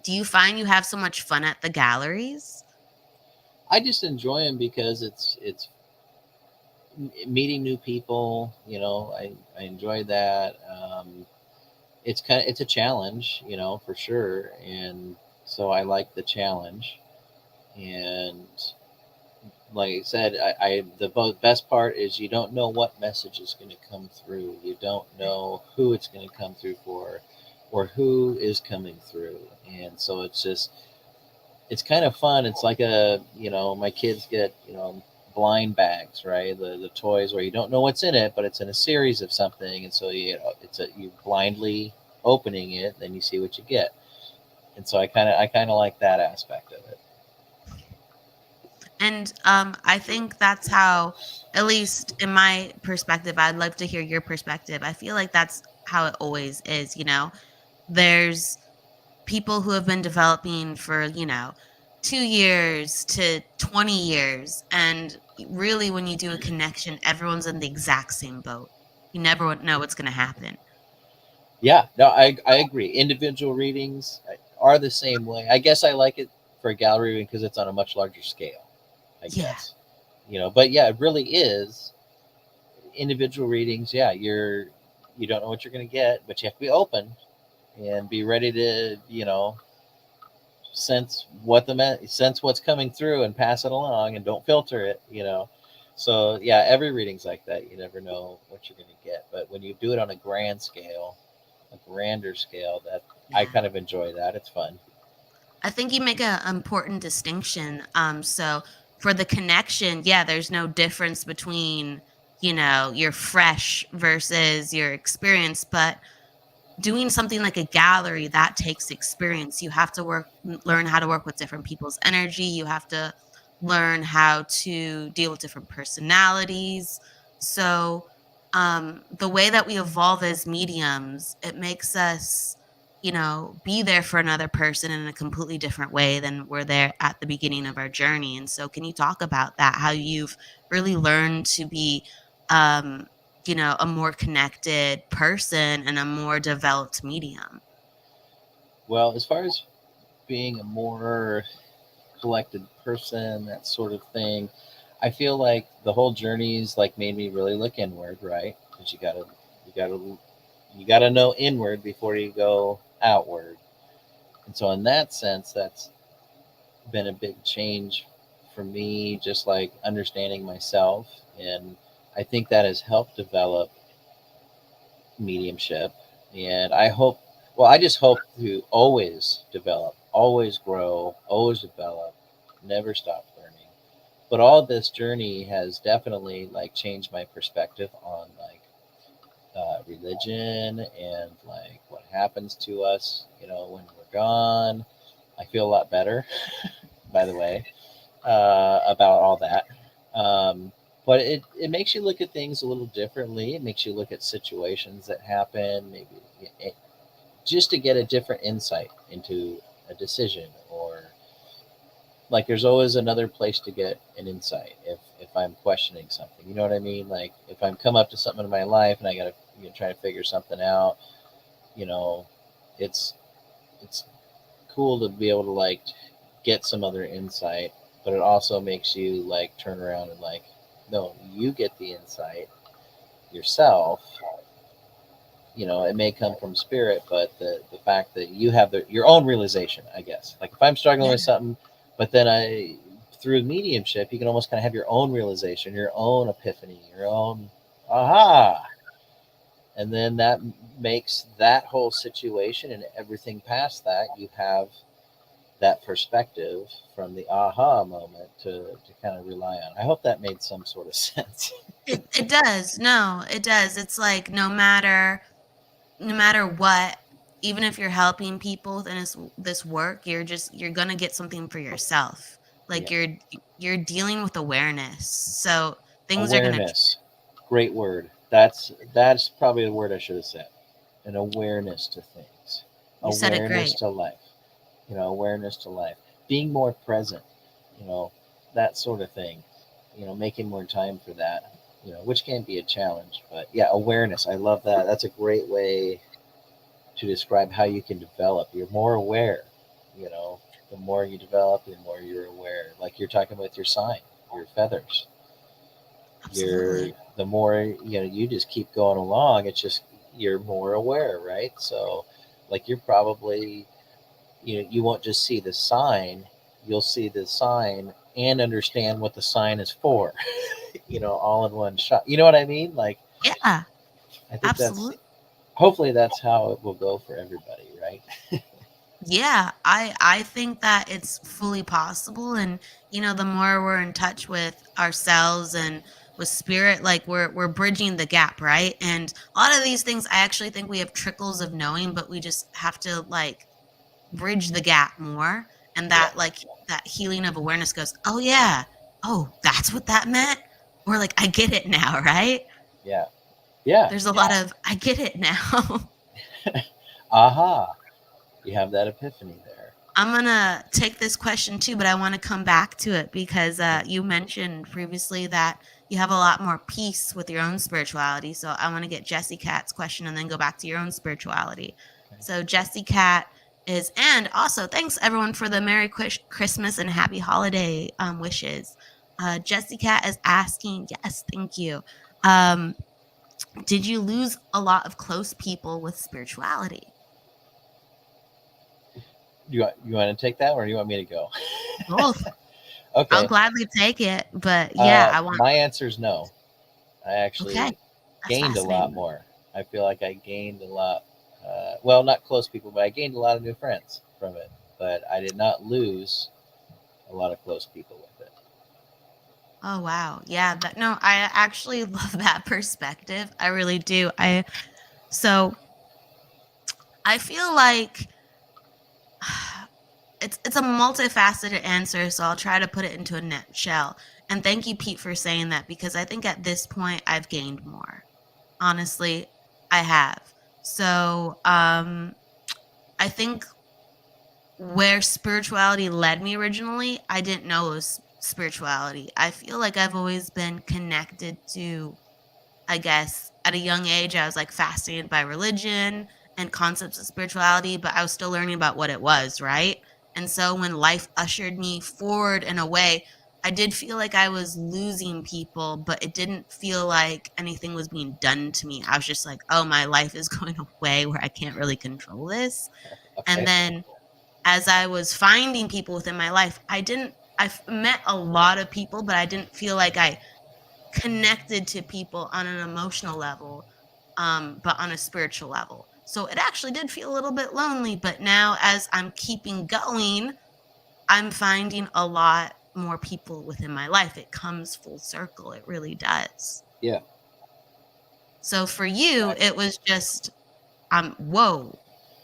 Do you find you have so much fun at the galleries? I just enjoy them because it's meeting new people. I enjoy that. It's a challenge, for sure, and so I like the challenge. And like I said, the best part is you don't know what message is going to come through. You don't know who it's going to come through for, or who is coming through. And so it's kind of fun. It's like my kids get, blind bags, right? The toys where you don't know what's in it, but it's in a series of something. And so you blindly opening it, then you see what you get. And so I kind of like that aspect of it. And I think that's how, at least in my perspective, I'd love to hear your perspective. I feel like that's how it always is. There's people who have been developing for 2 years to 20 years, and really when you do a connection, everyone's in the exact same boat. You never know what's going to happen. Yeah, no, I agree. Individual readings are the same way. I guess I like it for a gallery reading because it's on a much larger scale, I guess. But yeah, it really is individual readings. Yeah, you don't know what you're going to get, but you have to be open and be ready to, sense what's coming through and pass it along, and don't filter it, So yeah, every reading's like that. You never know what you're going to get, but when you do it on a grander scale, that I kind of enjoy that. It's fun. I think you make an important distinction. So for the connection, yeah, there's no difference between, your fresh versus your experience, but doing something like a gallery, that takes experience. You have to learn how to work with different people's energy. You have to learn how to deal with different personalities. So the way that we evolve as mediums, it makes us, be there for another person in a completely different way than we're there at the beginning of our journey. And so can you talk about that, how you've really learned to be a more connected person and a more developed medium? Well, as far as being a more collected person, that sort of thing, I feel like the whole journey's like made me really look inward, right? Because you gotta know inward before you go outward. And so in that sense, that's been a big change for me, just like understanding myself. And I think that has helped develop mediumship. And I hope, well, I just hope to always develop, always grow, always develop, never stop learning. But all this journey has definitely like changed my perspective on like religion and like what happens to us, when we're gone. I feel a lot better, by the way, about all that. But it makes you look at things a little differently. It makes you look at situations that happen, maybe it, just to get a different insight into a decision, or like there's always another place to get an insight if I'm questioning something. You know what I mean? Like if I'm come up to something in my life and I got to try to figure something out, you know, it's it's cool to be able to like get some other insight, but it also makes you like turn around and like, no, you get the insight yourself. It may come from spirit, but the fact that you have your own realization, I guess. Like if I'm struggling Yeah. with something, but then through mediumship, you can almost kind of have your own realization, your own epiphany, your own aha. And then that makes that whole situation and everything past that, you have that perspective from the aha moment to kind of rely on. I hope that made some sort of sense. It does. No, it does. It's like no matter what, even if you're helping people within this work, you're gonna get something for yourself. Like Yeah. you're dealing with awareness. So things are gonna Awareness. Great word. That's probably the word I should have said. An awareness to things. you said it Awareness great. to life. Awareness to life. Being more present, you know, that sort of thing. Making more time for that. Which can be a challenge. But yeah, awareness. I love that. That's a great way to describe how you can develop. You're more aware, you know. The more you develop, the more you're aware. Like you're talking with your sign, your feathers. You're Absolutely. the more you just keep going along. It's just you're more aware, right? So, like you're probably you won't just see the sign. You'll see the sign and understand what the sign is for. All in one shot. You know what I mean? Like Yeah, I think that's absolutely. hopefully that's how it will go for everybody, right? Yeah, I think that it's fully possible, and the more we're in touch with ourselves and with spirit, like we're bridging the gap, right? And a lot of these things I actually think we have trickles of knowing, but we just have to like bridge the gap more, and Yeah, that healing of awareness goes, "Oh yeah. Oh, that's what that meant." Or like, "I get it now," right? yeah, yeah. There's a lot of "I get it now." Aha! You have that epiphany there. I'm gonna take this question too, but I want to come back to it because you mentioned previously that you have a lot more peace with your own spirituality. So I want to get Jesse Cat's question and then go back to your own spirituality. Okay. So Jesse Cat and also thanks everyone for the Merry Christmas and Happy Holiday wishes. Jesse Cat is asking, yes, thank you. Um, did you lose a lot of close people with spirituality? You want to take that, or do you want me to go? Both. I'll Okay. gladly take it, but yeah, I want. My answer is no. I Okay, actually that's gained a lot fascinating. more. I feel like I gained a lot. Well, not close people, but I gained a lot of new friends from it. But I did not lose a lot of close people with it. Oh wow, yeah. That no, I actually love that perspective. I really do. So I feel like it's a multifaceted answer, so I'll try to put it into a nutshell. And thank you, Pete, for saying that because I think at this point I've gained more. Honestly, I have. So I think where spirituality led me originally, I didn't know it was spirituality. I feel like I've always been connected to, I guess, at a young age, I was like fascinated by religion and concepts of spirituality, but I was still learning about what it was, right? And so when life ushered me forward in a way, I did feel like I was losing people, but it didn't feel like anything was being done to me. I was just like, oh, my life is going away where I can't really control this. And Okay. then as I was finding people within my life, I've met a lot of people, but I didn't feel like I connected to people on an emotional level, but on a spiritual level. So it actually did feel a little bit lonely. But now, as I'm keeping going, I'm finding a lot more people within my life. It comes full circle. It really does. Yeah. So for you, it was just, whoa,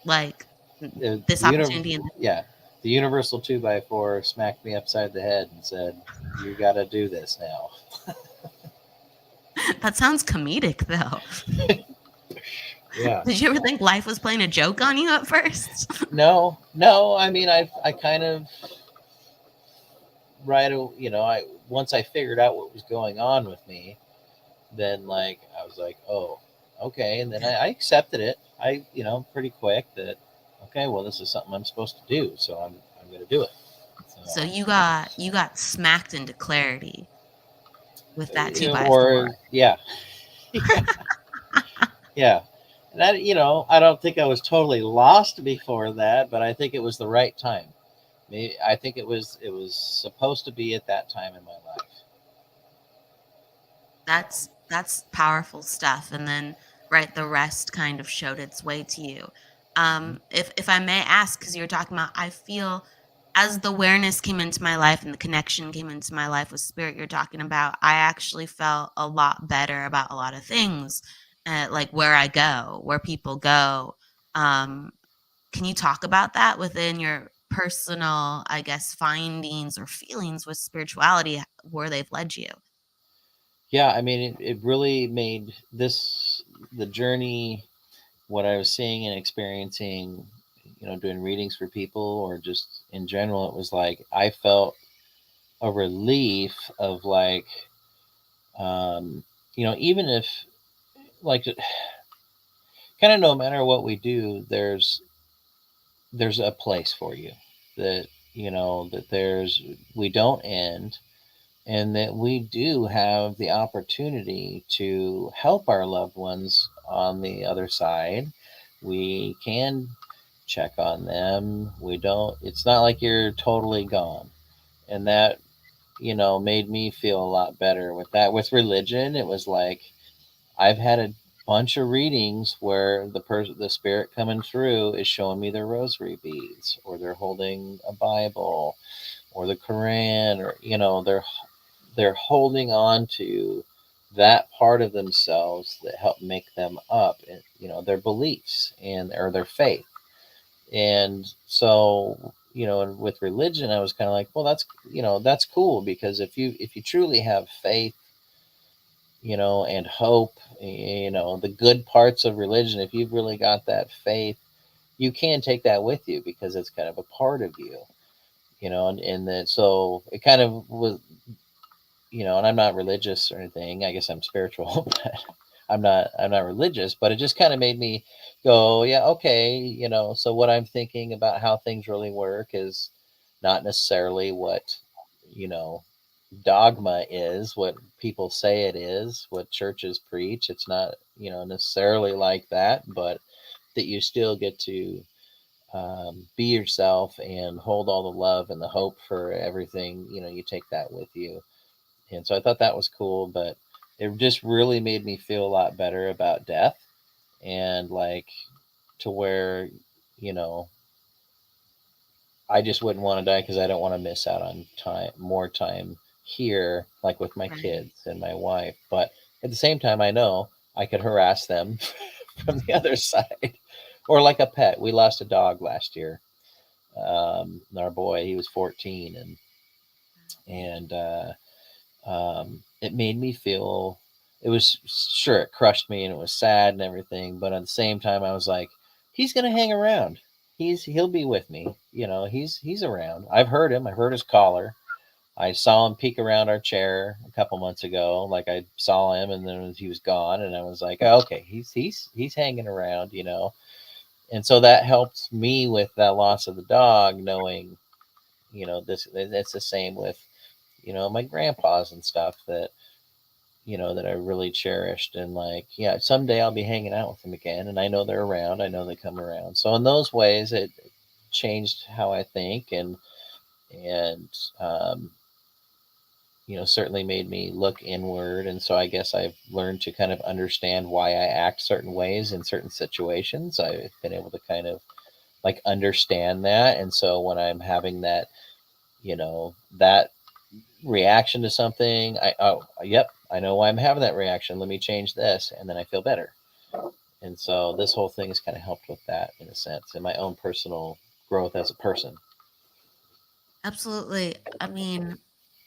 like this The opportunity. And yeah, the universal 2x4 smacked me upside the head and said, "You got to do this now." that sounds comedic, though. Yeah. Did you ever think life was playing a joke on you at first? No, no. I mean, I kind of I once I figured out what was going on with me, then like I was like, oh, okay, and then I accepted it. Pretty quick that okay, well, this is something I'm supposed to do, so I'm going to do it. So you got smacked into clarity with that two by four. Or yeah, yeah. And I don't think I was totally lost before that, but I think it was the right time. Maybe I think it was supposed to be at that time in my life. That's powerful stuff. And then right, the rest kind of showed its way to you. If I may ask, because you're talking about, I feel as the awareness came into my life and the connection came into my life with spirit you're talking about, I actually felt a lot better about a lot of things, like where I go, where people go. Um, can you talk about that within your personal, I guess, findings or feelings with spirituality, where they've led you? Yeah, I mean, it really made the journey, what I was seeing and experiencing, doing readings for people or just in general, it was like I felt a relief of like, even if like kind of no matter what we do, there's a place for you that that we don't end, and that we do have the opportunity to help our loved ones on the other side. We can check on them. We don't, it's not like you're totally gone. And that, made me feel a lot better with that. With religion, it was like I've had a bunch of readings where the spirit coming through is showing me their rosary beads, or they're holding a Bible or the Quran, or they're holding on to that part of themselves that help make them up, and their beliefs and or their faith. And so and with religion, I was kind of like, well, that's cool, because if you truly have faith, and hope, the good parts of religion, if you've really got that faith, you can take that with you because it's kind of a part of you, and then so it kind of was, and I'm not religious or anything. I guess I'm spiritual, but I'm not religious, but it just kind of made me go, yeah, okay, so what I'm thinking about how things really work is not necessarily what, you know, dogma is, what people say it is, what churches preach. It's not, necessarily like that, but that you still get to be yourself and hold all the love and the hope for everything. You take that with you. And so I thought that was cool, but it just really made me feel a lot better about death, and like to where, you know, I just wouldn't want to die because I don't want to miss out on more time here, like with my Right. kids and my wife. But at the same time, I know I could harass them from the other side, or like a pet. We lost a dog last year. Our boy, he was 14, and it made me feel. It was sure it crushed me and it was sad and everything, but at the same time, I was like, he's gonna hang around. He'll be with me. He's around. I've heard him. I heard his collar. I saw him peek around our chair a couple months ago. Like I saw him, and then he was gone, and I was like, oh, okay, he's hanging around. And so that helped me with that loss of the dog, knowing, this it's the same with, my grandpas and stuff that, that I really cherished. And like, yeah, someday I'll be hanging out with them again. And I know they're around. I know they come around. So in those ways, it changed how I think, and certainly made me look inward. And so I guess I've learned to kind of understand why I act certain ways in certain situations. I've been able to kind of like understand that. And so when I'm having that, that reaction to something, yep, I know why I'm having that reaction. Let me change this. And then I feel better. And so this whole thing has kind of helped with that in a sense, in my own personal growth as a person. Absolutely. I mean,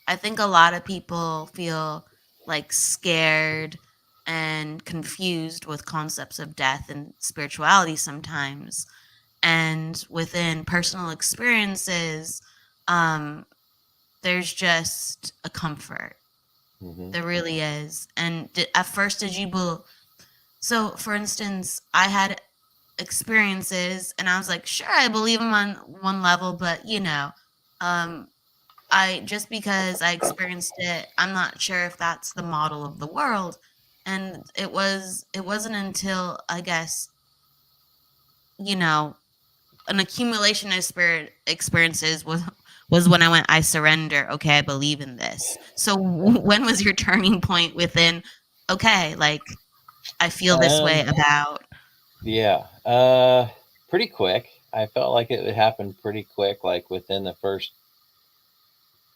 I think a lot of people feel like scared and confused with concepts of death and spirituality sometimes. And within personal experiences, um, there's just a comfort. Mm-hmm. There really is. And at first, did you believe? So, for instance, I had experiences, and I was like, sure, I believe them on one level, but um, I just because I experienced it, I'm not sure if that's the model of the world. And it wasn't until I guess, you know, an accumulation of spirit experiences was when I went, I surrender. Okay, I believe in this. So when was your turning point within? Okay, like I feel this way Um, about. yeah, pretty quick. I felt like it would happen pretty quick, like within the first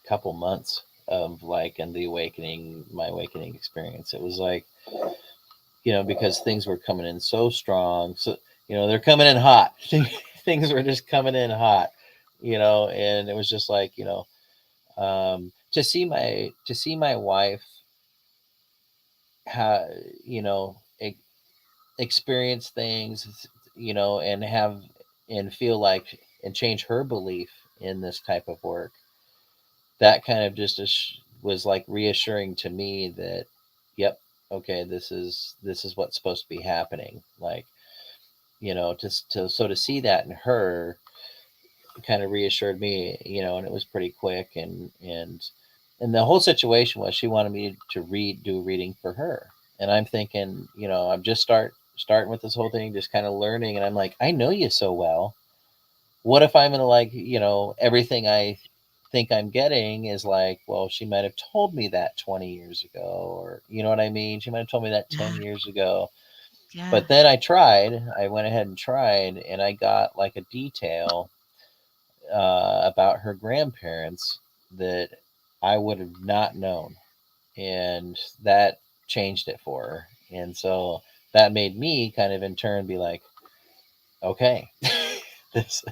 couple months of like in the awakening, my awakening experience. It was like, because things were coming in so strong. So, they're coming in hot. Things were just coming in hot, and it was just like, to see my wife, ha, you know, e- experience things, and have and feel like and change her belief in this type of work. That kind of just was like reassuring to me that, yep, okay, this is what's supposed to be happening. Like, to see that in her kind of reassured me, and it was pretty quick. And the whole situation was she wanted me to do a reading for her. And I'm thinking, I'm just starting with this whole thing, just kind of learning. And I'm like, I know you so well. What if I'm gonna like, everything I think I'm getting is like, well, she might have told me that 20 years ago, or you know what I mean? She might have told me that 10 Yeah, years ago. yeah. But then I went ahead and tried, and I got like a detail about her grandparents that I would have not known. And that changed it for her. And so that made me kind of in turn be like, okay, this,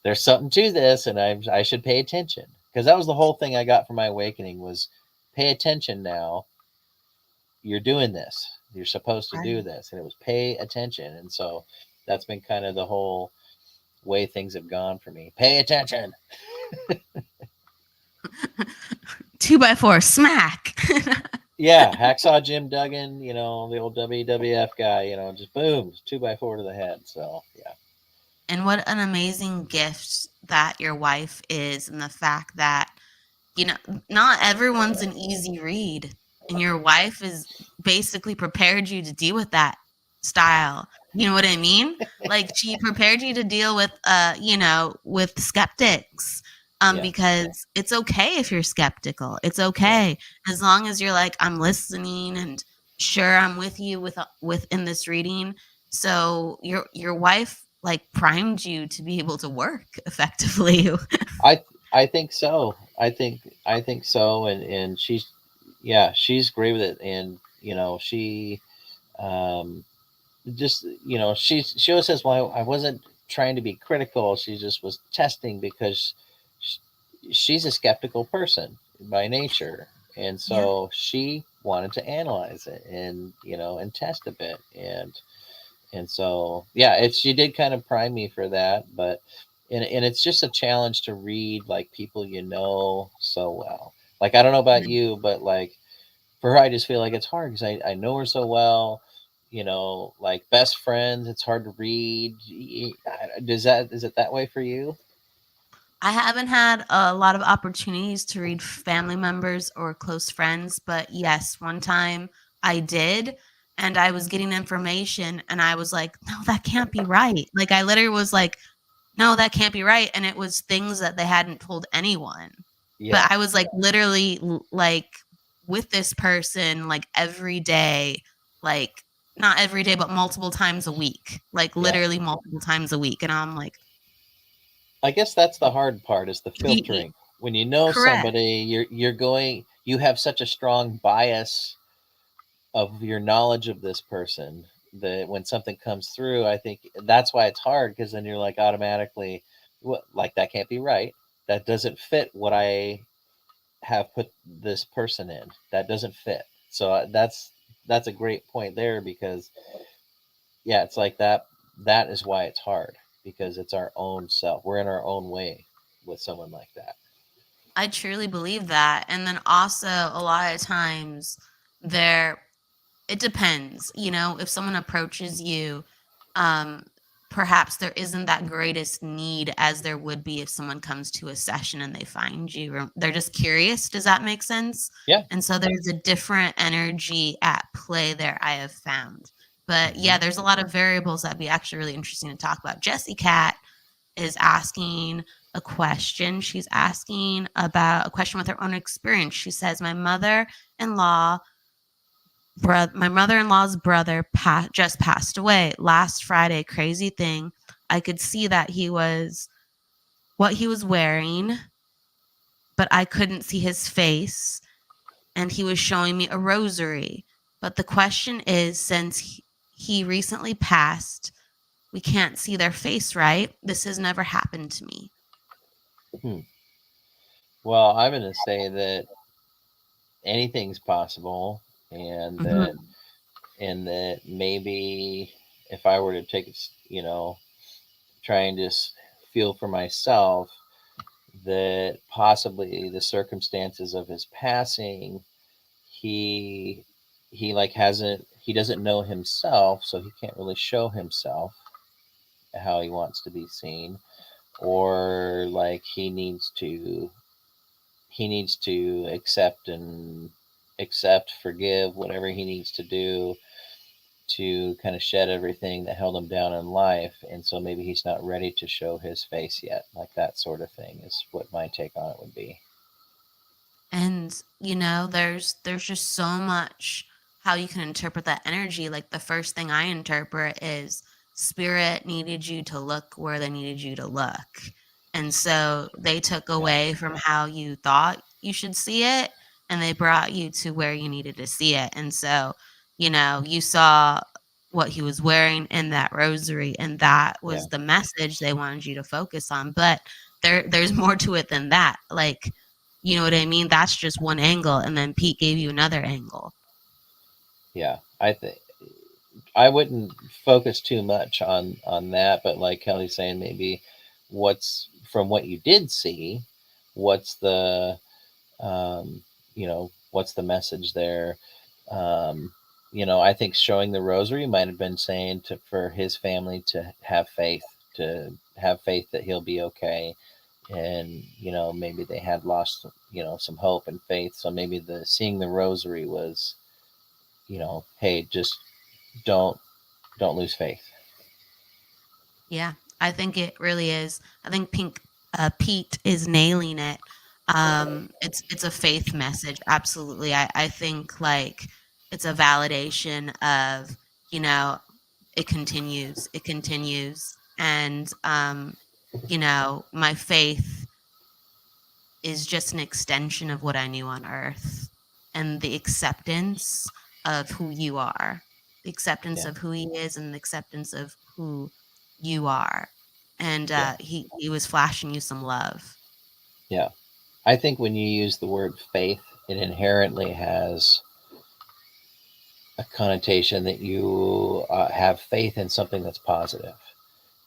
there's something to this, and I should pay attention. Because that was the whole thing I got from my awakening was pay attention now. You're doing this. You're supposed to do Right. this. And it was pay attention. And so that's been kind of the whole way things have gone for me. Pay attention. 2x4 smack. Yeah, Hacksaw Jim Duggan, the old WWF guy, just boom, 2x4 to the head. So yeah. And what an amazing gift that your wife is, and the fact that, not everyone's an easy read. And your wife is basically prepared you to deal with that style. You know what I mean? Like she prepared you to deal with with skeptics. Yeah. Because it's okay if you're skeptical. It's Yeah. okay as long as you're like, I'm listening and sure I'm with you within this reading. So your wife like primed you to be able to work effectively. I I think so. I think so. And she's, yeah, she's great with it. And she um just, she always says, well, I wasn't trying to be critical. She just was testing because she's a skeptical person by nature. And Yeah. so she wanted to analyze it and, and test a bit. And so, yeah, she did kind of prime me for that. But, and it's just a challenge to read like people so well. Like, I don't know about you, but like for her, I just feel like it's hard because I know her so well. Like best friends, it's hard to read. Is it that way for you? I haven't had a lot of opportunities to read family members or close friends, but yes, one time I did, and I was getting information and I was like, "No, that can't be right." Like, I literally was like, "No, that can't be right," and it was things that they hadn't told anyone. Yeah, But I was, like, literally, like, with this person, like, every day, like, not every day, but multiple times a week, like, yeah. literally multiple times a week, and I'm like, I guess that's the hard part, is the "Ye filtering. When you know correct." somebody, you have such a strong bias of your knowledge of this person that when something comes through, I think that's why it's hard, because then you're like automatically, what, like, that can't be right. That doesn't fit what I have put this person in. That doesn't fit. So that's a great point there, because yeah, it's like that. That is why it's hard, because it's our own self. We're in our own way with someone like that. I truly believe that, and then also a lot of times there it depends, you know, if someone approaches you, um, perhaps there isn't that greatest need as there would be if someone comes to a session and they find you, or they're just curious. Does that make sense? Yeah. And so there's a different energy at play there, I have found. But Hmm. yeah, there's a lot of variables that'd be actually really interesting to talk about. Jessie Cat is asking a question. She's asking about a question with her own experience. She says, my mother-in-law's brother just passed away last Friday. Crazy thing. I could see that what he was wearing, but I couldn't see his face. And he was showing me a rosary. But the question is, since he recently passed, we can't see their face, right? This has never happened to me. Hmm. Well, I'm going to say that anything's possible, and that Mhm. maybe if I were to take it, try and just feel for myself, that possibly the circumstances of his passing, he like hasn't he doesn't know himself, so he can't really show himself how he wants to be seen, or like he needs to accept, forgive, whatever he needs to do to kind of shed everything that held him down in life. And so maybe he's not ready to show his face yet. Like, that sort of thing is what my take on it would be. And there's just so much how you can interpret that energy. Like, the first thing I interpret is spirit needed you to look where they needed you to look, and so they took Yeah. away from how you thought you should see it, and they brought you to where you needed to see it. And so you saw what he was wearing in that rosary, and that Yeah. was the message they wanted you to focus on. But there's more to it than that. Like, you know what I mean? That's just one angle, and then Pete gave you another angle. Yeah. I think I wouldn't focus too much on that, but like Kelly's saying, maybe what's from what you did see, what's the what's the message there? Um, I think showing the rosary might have been saying for his family to have faith that he'll be okay. And maybe they had lost some hope and faith, so maybe the seeing the rosary was, hey, just don't lose faith. Yeah, I think it really is. I think Pete is nailing it. It's a faith message. Absolutely. I think, like, it's a validation of, you know, it continues. And, my faith is just an extension of what I knew on earth, and the acceptance of who you are, the acceptance Yeah. of who he is, and the acceptance of who you are. And Yeah. he was flashing you some love. Yeah. I think when you use the word faith, it inherently has a connotation that you have faith in something that's positive.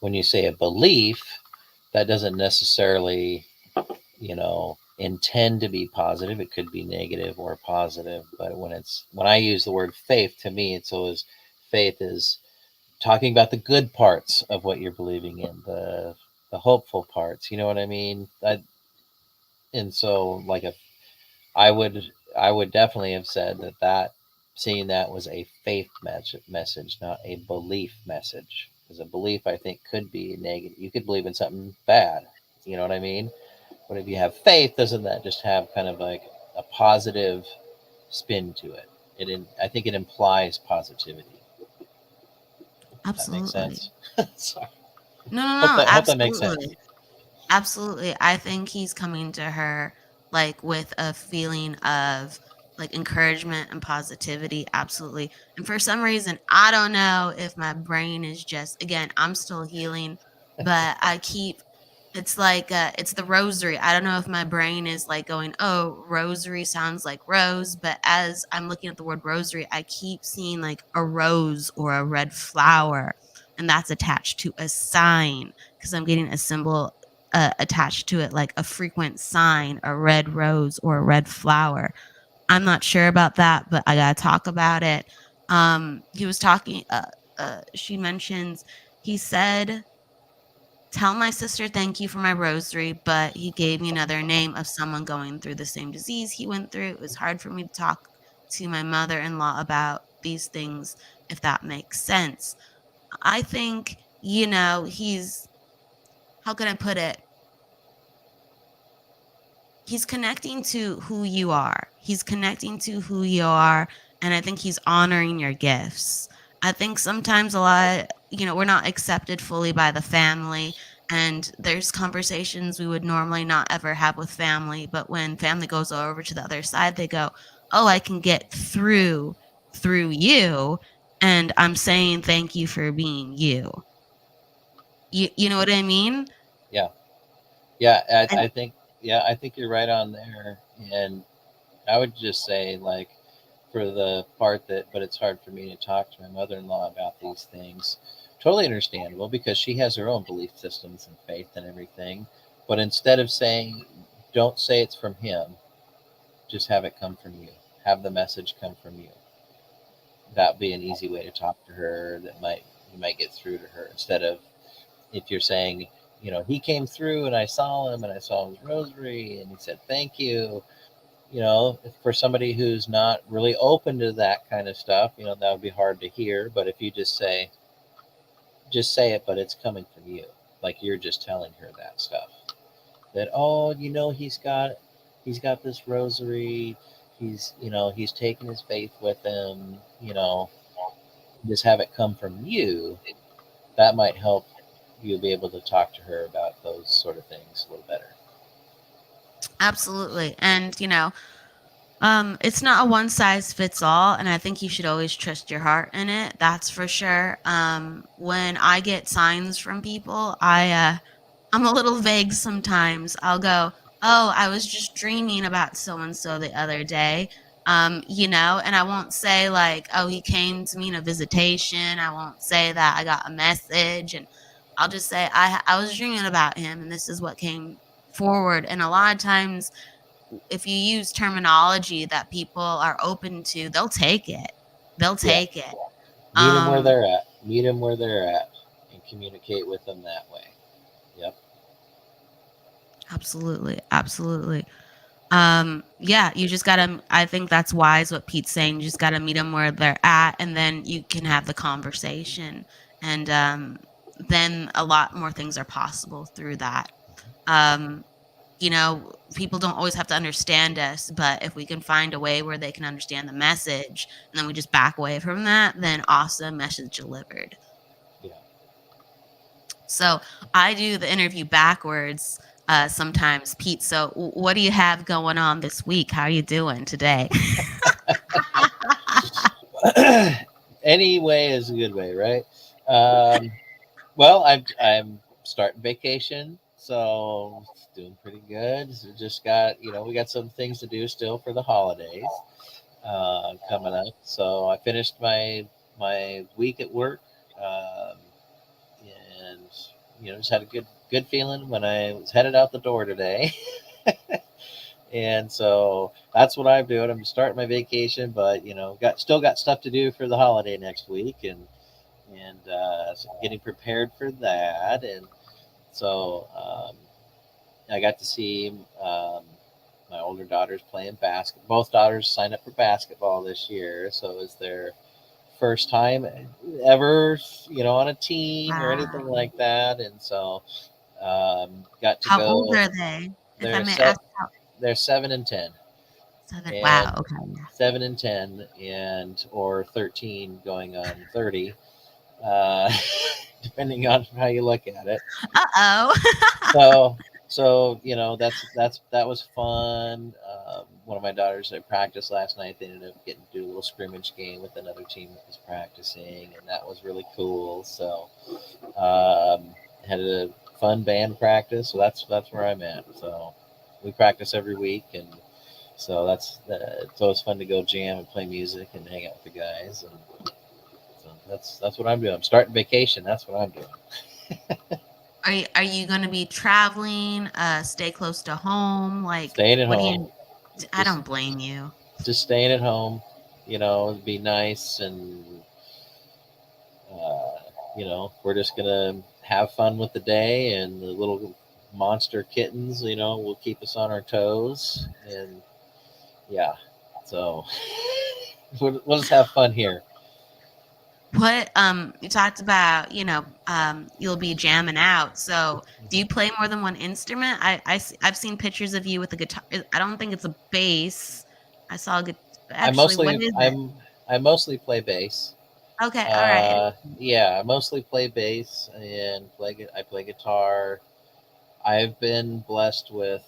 When you say a belief, that doesn't necessarily, intend to be positive. It could be negative or positive. But when I use the word faith, to me, it's always, faith is talking about the good parts of what you're believing in, hopeful parts. You know what I mean? And so like if I would definitely have said that seeing that was a faith message, not a belief message. Because a belief, I think, could be negative. You could believe in something bad. You know what I mean? But if you have faith, doesn't that just have kind of like a positive spin to it? I think it implies positivity. If that makes Absolutely. sense. Sorry. No, no, Hope no, that makes sense. absolutely. Absolutely. I think he's coming to her like with a feeling of like encouragement and positivity. Absolutely. And for some reason, I don't know if my brain is just, again, I'm still healing, but I keep, it's like, it's the rosary. I don't know if my brain is like going, oh, rosary sounds like rose. But as I'm looking at the word rosary, I keep seeing like a rose or a red flower. And that's attached to a sign because I'm getting a symbol attached to it, like a frequent sign, a red rose or a red flower. I'm not sure about that, but I gotta talk about it. He was talking. She mentions. He said, "Tell my sister thank you for my rosary," but he gave me another name of someone going through the same disease he went through. It was hard for me to talk to my mother-in-law about these things, if that makes sense. I think he's. How can I put it? He's connecting to who you are. He's connecting to who you are, and I think he's honoring your gifts. I think sometimes a lot, we're not accepted fully by the family, and there's conversations we would normally not ever have with family, but when family goes over to the other side, they go, "Oh, I can get through you, and I'm saying thank you for being you." You know what I mean? Yeah. Yeah. And I think you're right on there. And I would just say, like, for the part but it's hard for me to talk to my mother-in-law about these things. Totally understandable because she has her own belief systems and faith and everything. But instead of saying, don't say it's from him, just have it come from you. Have the message come from you. That'd be an easy way to talk to her. You might get through to her instead of if you're saying, he came through and I saw him and I saw his rosary and he said thank you. For somebody who's not really open to that kind of stuff, that would be hard to hear. But if you just say it, but it's coming from you, like you're just telling her that stuff. That he's got this rosary. He's taking his faith with him. Just have it come from you. That might help you be able to talk to her about those sort of things a little better. absolutely. And it's not a one size fits all, and I think you should always trust your heart in it. That's for sure. When I get signs from people, I'm a little vague sometimes. I'll go, "Oh, I was just dreaming about so and so the other day." And I won't say like, "Oh, he came to me in a visitation." I won't say that I got a message, and I'll just say I was dreaming about him, and this is what came forward. And a lot of times if you use terminology that people are open to, they'll take it. They'll Yeah. take it. Meet them where Um, they're at. Meet them where they're at, and communicate with them that way. Yep. Absolutely, absolutely. Yeah, you just gotta. I think that's wise what Pete's saying. You just gotta meet them where they're at, and then you can have the conversation, and then a lot more things are possible through that. Um, people don't always have to understand us, but if we can find a way where they can understand the message and then we just back away from that, then awesome, message delivered. Yeah. So I do the interview backwards sometimes, Pete. So what do you have going on this week? How are you doing today? Any way is a good way, right? Well, I'm starting vacation, so it's doing pretty good. So just we got some things to do still for the holidays coming up. So I finished my week at work, um, and just had a good feeling when I was headed out the door today. And so that's what I'm doing. I'm starting my vacation, but got stuff to do for the holiday next week, and so getting prepared for that. And So I got to see my older daughters playing basketball. Both daughters signed up for basketball this year, so it was their first time ever, on a team or anything Wow. like that. And so got to How old go. are they? If I They're may set. ask how They're 7 and 10, 7. Wow, and okay. 7 and 10, and or 13 going on 30, uh, depending on how you look at it. Uh-oh. So that was fun. One of my daughters at practice last night, they ended up getting to do a little scrimmage game with another team that was practicing, and that was really cool. So had a fun band practice. So that's where I'm at. So we practice every week, and so it's always fun to go jam and play music and hang out with the guys. And so that's what I'm doing. I'm starting vacation. That's what I'm doing. Are you going to be traveling? Stay close to home? Like, Staying at what do home. you? I don't blame you. Just staying at home. It'd be nice, and we're just gonna have fun with the day, and the little monster kittens, will keep us on our toes, and yeah. So we'll just have fun here. What you talked about, you'll be jamming out. So, do you play more than one instrument? I've seen pictures of you with a guitar. I don't think it's a bass. I saw a guitar. Actually, what is it? I mostly play bass. Okay, all right. Yeah, I mostly play bass and I play guitar. I've been blessed with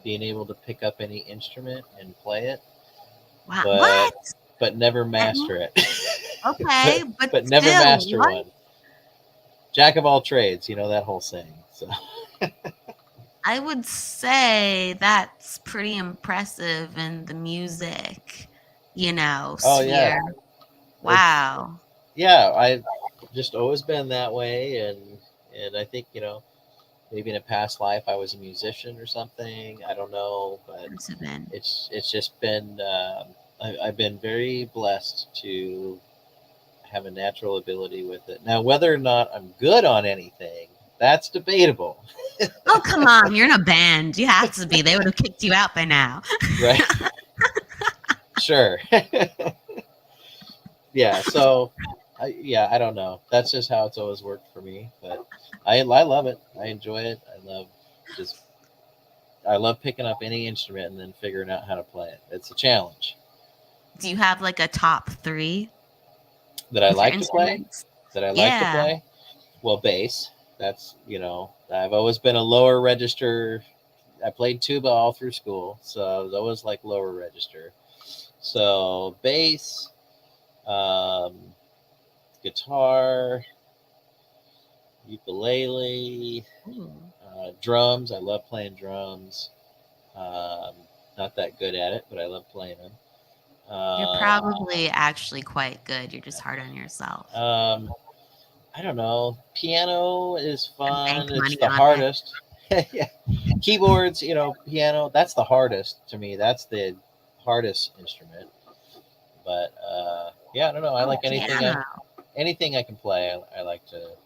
being able to pick up any instrument and play it. Wow. But, what? But never master it. Okay, but never still, master what? one. Jack of all trades, that whole saying. So I would say that's pretty impressive in the music, Oh, sphere. yeah. Wow. Yeah, I've just always been that way, and I think maybe in a past life I was a musician or something. I don't know, but Must have been. it's just been I've been very blessed to have a natural ability with it. Now, whether or not I'm good on anything, that's debatable. Oh, come on. You're in a band. You have to be. They would have kicked you out by now. Right? Sure. Yeah. So, I don't know. That's just how it's always worked for me. But I love it. I enjoy it. I love picking up any instrument and then figuring out how to play it. It's a challenge. Do you have like a top 3 that I with your like to play? instruments? That I like to Yeah. play? Well, bass. That's I've always been a lower register. I played tuba all through school, so I was always like lower register. So bass, guitar, ukulele, drums. I love playing drums. Not that good at it, but I love playing them. You're probably actually quite good. You're just hard on yourself. I don't know. Piano is fun. bank It's money the on it. hardest. Yeah. Keyboards, piano, that's the hardest to me. That's the hardest instrument. But I don't know. I like anything. Piano. Anything I can play, I like to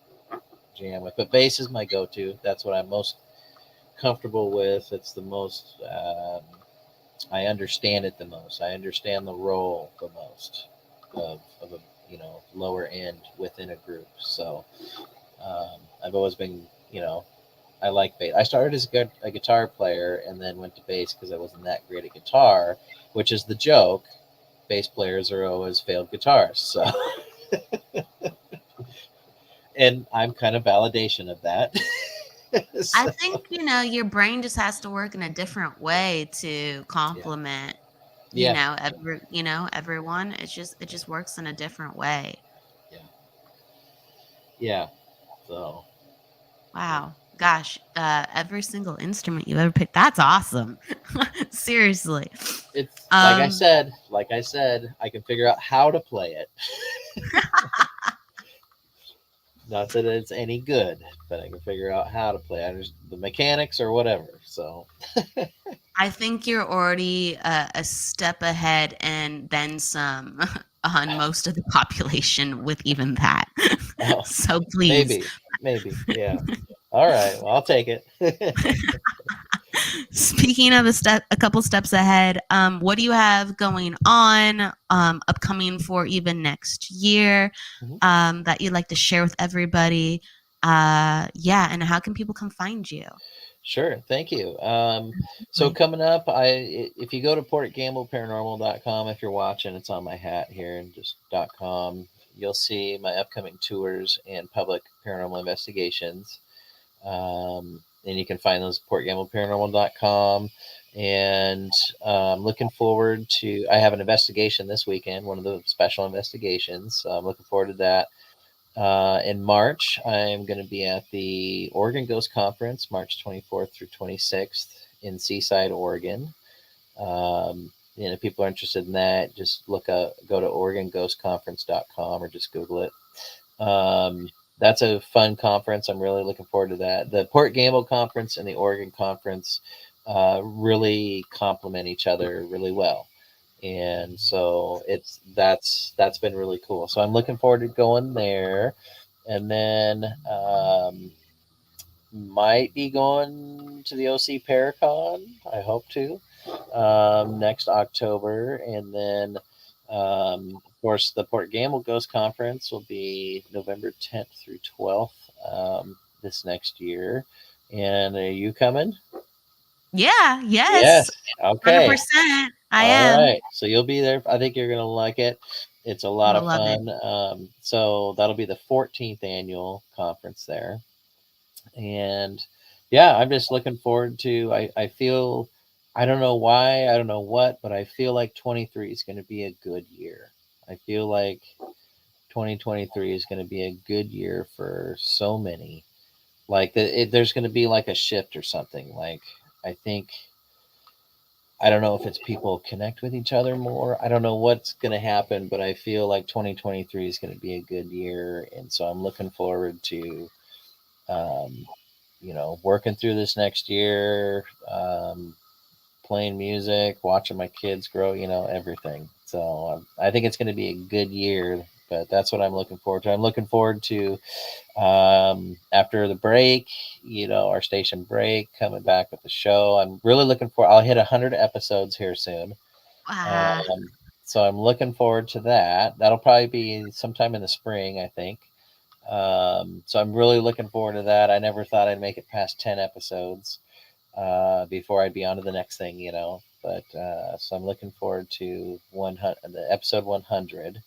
jam with. But bass is my go-to. That's what I'm most comfortable with. It's the most. I understand it the most. I understand the role the most of a lower end within a group. So I've always been I like bass. I started as a guitar player and then went to bass because I wasn't that great at guitar, which is the joke. Bass players are always failed guitarists. So and I'm kind of validation of that. So, I think your brain just has to work in a different way to complement everyone. It just works in a different way. Yeah. So Wow. Gosh, every single instrument you ever picked, that's awesome. Seriously. It's like I said, I can figure out how to play it. Not that it's any good, but I can figure out how to play it. The mechanics or whatever. So I think you're already a step ahead and then some on most of the population with even that. So please maybe. maybe. Yeah. All right. Well, I'll take it. Speaking of a couple steps ahead, what do you have going on, upcoming for even next year, Mhm. that you'd like to share with everybody? Yeah, and how can people come find you? Sure. Thank you. So coming up, if you go to portgambleparanormal.com, if you're watching, it's on my hat here, and just .com, you'll see my upcoming tours and public paranormal investigations. And you can find those at portgambleparanormal.com. And looking forward to, I have an investigation this weekend, one of the special investigations. So I'm looking forward to that. In March, I'm going to be at the Oregon Ghost Conference, March 24th through 26th in Seaside, Oregon. If people are interested in that, just go to OregonGhostConference.com or just Google it. That's a fun conference. I'm really looking forward to that. The Port Gamble Conference and the Oregon Conference really complement each other really well. And so that's been really cool. So I'm looking forward to going there, and then might be going to the OC Paracon. I hope to next October, and then of course the Port Gamble Ghost Conference will be November 10th through 12th this next year. And are you coming? Yeah, Yes. yes, Okay. 100%. I All am. right. So you'll be there. I think you're going to like it. It's a lot I of love it. fun. So that'll be the 14th annual conference there. And yeah, I'm just looking forward to, I feel, I don't know why, I don't know what, but I feel like 23 is going to be a good year. I feel like 2023 is going to be a good year for so many. Like there's going to be like a shift or something. Like, I think, I don't know if it's people connect with each other more. I don't know what's going to happen, but I feel like 2023 is going to be a good year. And so I'm looking forward to, um, working through this next year, playing music, watching my kids grow, everything. So I think it's going to be a good year, but that's what I'm looking forward to. I'm looking forward to, after the break, our station break, coming back with the show. I'm really looking for, I'll hit 100 episodes here soon. Wow. Um, so I'm looking forward to that. That'll probably be sometime in the spring, I think. So I'm really looking forward to that. I never thought I'd make it past 10 episodes before I'd be on to the next thing, But so I'm looking forward to the episode 100,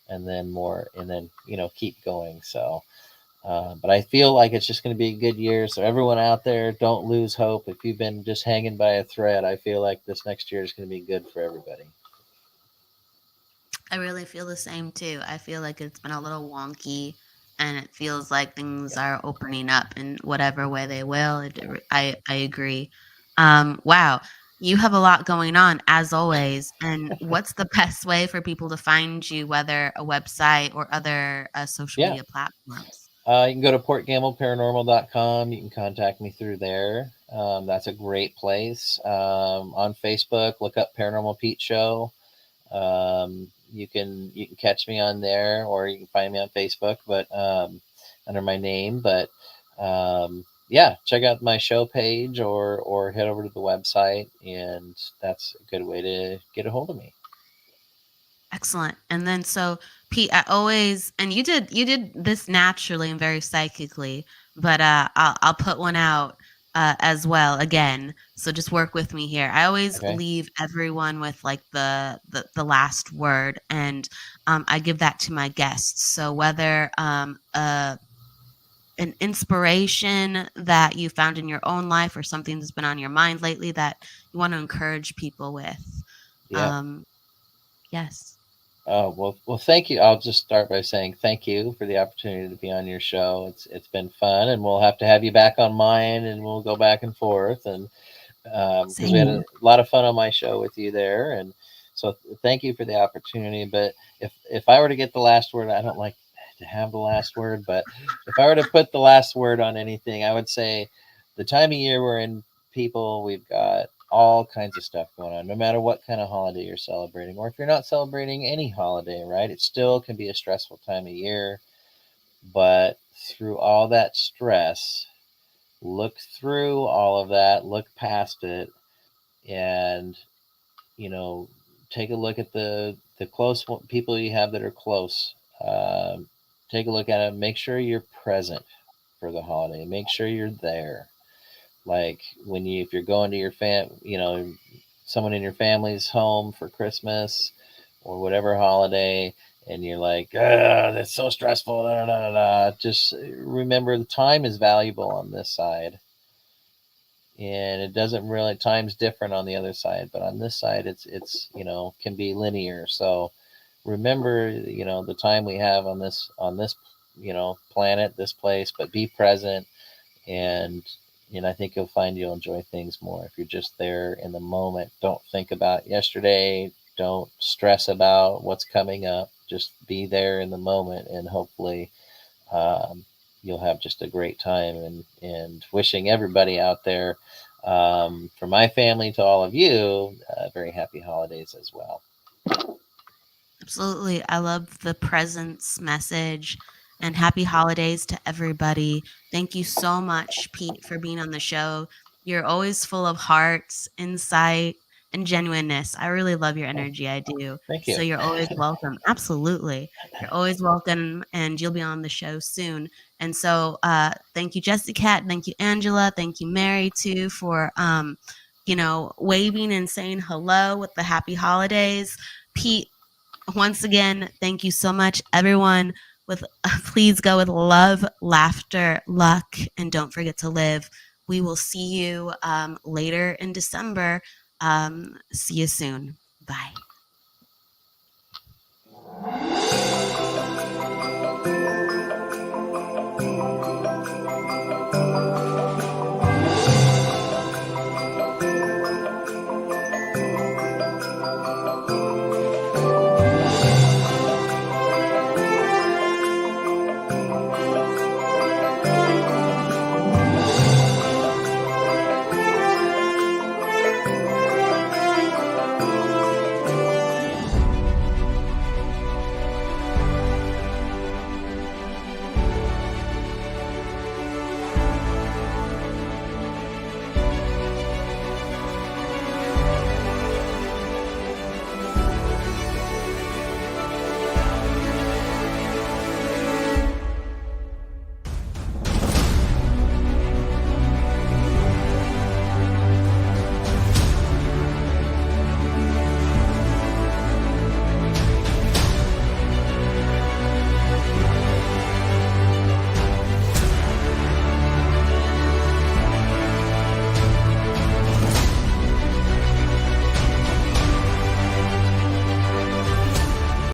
and then more, and then keep going. So, but I feel like it's just going to be a good year. So everyone out there, don't lose hope. If you've been just hanging by a thread, I feel like this next year is going to be good for everybody. I really feel the same too. I feel like it's been a little wonky, and it feels like things are opening up in whatever way they will. I agree. Wow, you have a lot going on as always. And what's the best way for people to find you, whether a website or other social Yeah. media platforms? You can go to portgambleparanormal.com. You can contact me through there. That's a great place. On Facebook, look up Paranormal Pete Show. You can catch me on there, or you can find me on Facebook, but under my name. But yeah, check out my show page, or head over to the website, and that's a good way to get a hold of me. Excellent. And then so Pete, I always and you did this naturally and very psychically, but I'll put one out as well again. So just work with me here. I always Okay. leave everyone with like the last word, and I give that to my guests. So whether an inspiration that you found in your own life, or something that's been on your mind lately that you want to encourage people with. Yeah. Um, yes. Well, thank you. I'll just start by saying thank you for the opportunity to be on your show. It's been fun, and we'll have to have you back on mine, and we'll go back and forth, and because we had a Same. lot of fun on my show with you there, and so thank you for the opportunity. But if I were to get the last word, I don't like to have the last word, but if I were to put the last word on anything, I would say the time of year we're in, people, we've got all kinds of stuff going on, no matter what kind of holiday you're celebrating, or if you're not celebrating any holiday, right? It still can be a stressful time of year. But through all that stress, look through all of that, look past it, and you know, take a look at the close people you have that are close. Take a look at it. Make sure you're present for the holiday. Make sure you're there. Like when you, if you're going to your someone in your family's home for Christmas or whatever holiday, and you're like, that's so stressful. Da, da, da, da. Just remember the time is valuable on this side, and it doesn't really, time's different on the other side, but on this side it's can be linear. So remember the time we have on this planet, this place, but be present. And I think you'll find you'll enjoy things more if you're just there in the moment. Don't think about yesterday, don't stress about what's coming up, just be there in the moment, and hopefully you'll have just a great time. And wishing everybody out there, from my family to all of you, very happy holidays as well. Absolutely. I love the presence message, and happy holidays to everybody. Thank you so much, Pete, for being on the show. You're always full of hearts, insight, and genuineness. I really love your energy. I do. Thank you. So you're always welcome. Absolutely. You're always welcome, and you'll be on the show soon. And so thank you, Jessica. Thank you, Angela. Thank you, Mary, too, for waving and saying hello with the happy holidays. Pete, once again, thank you so much, everyone. Please go with love, laughter, luck, and don't forget to live. We will see you later in December. See you soon. Bye.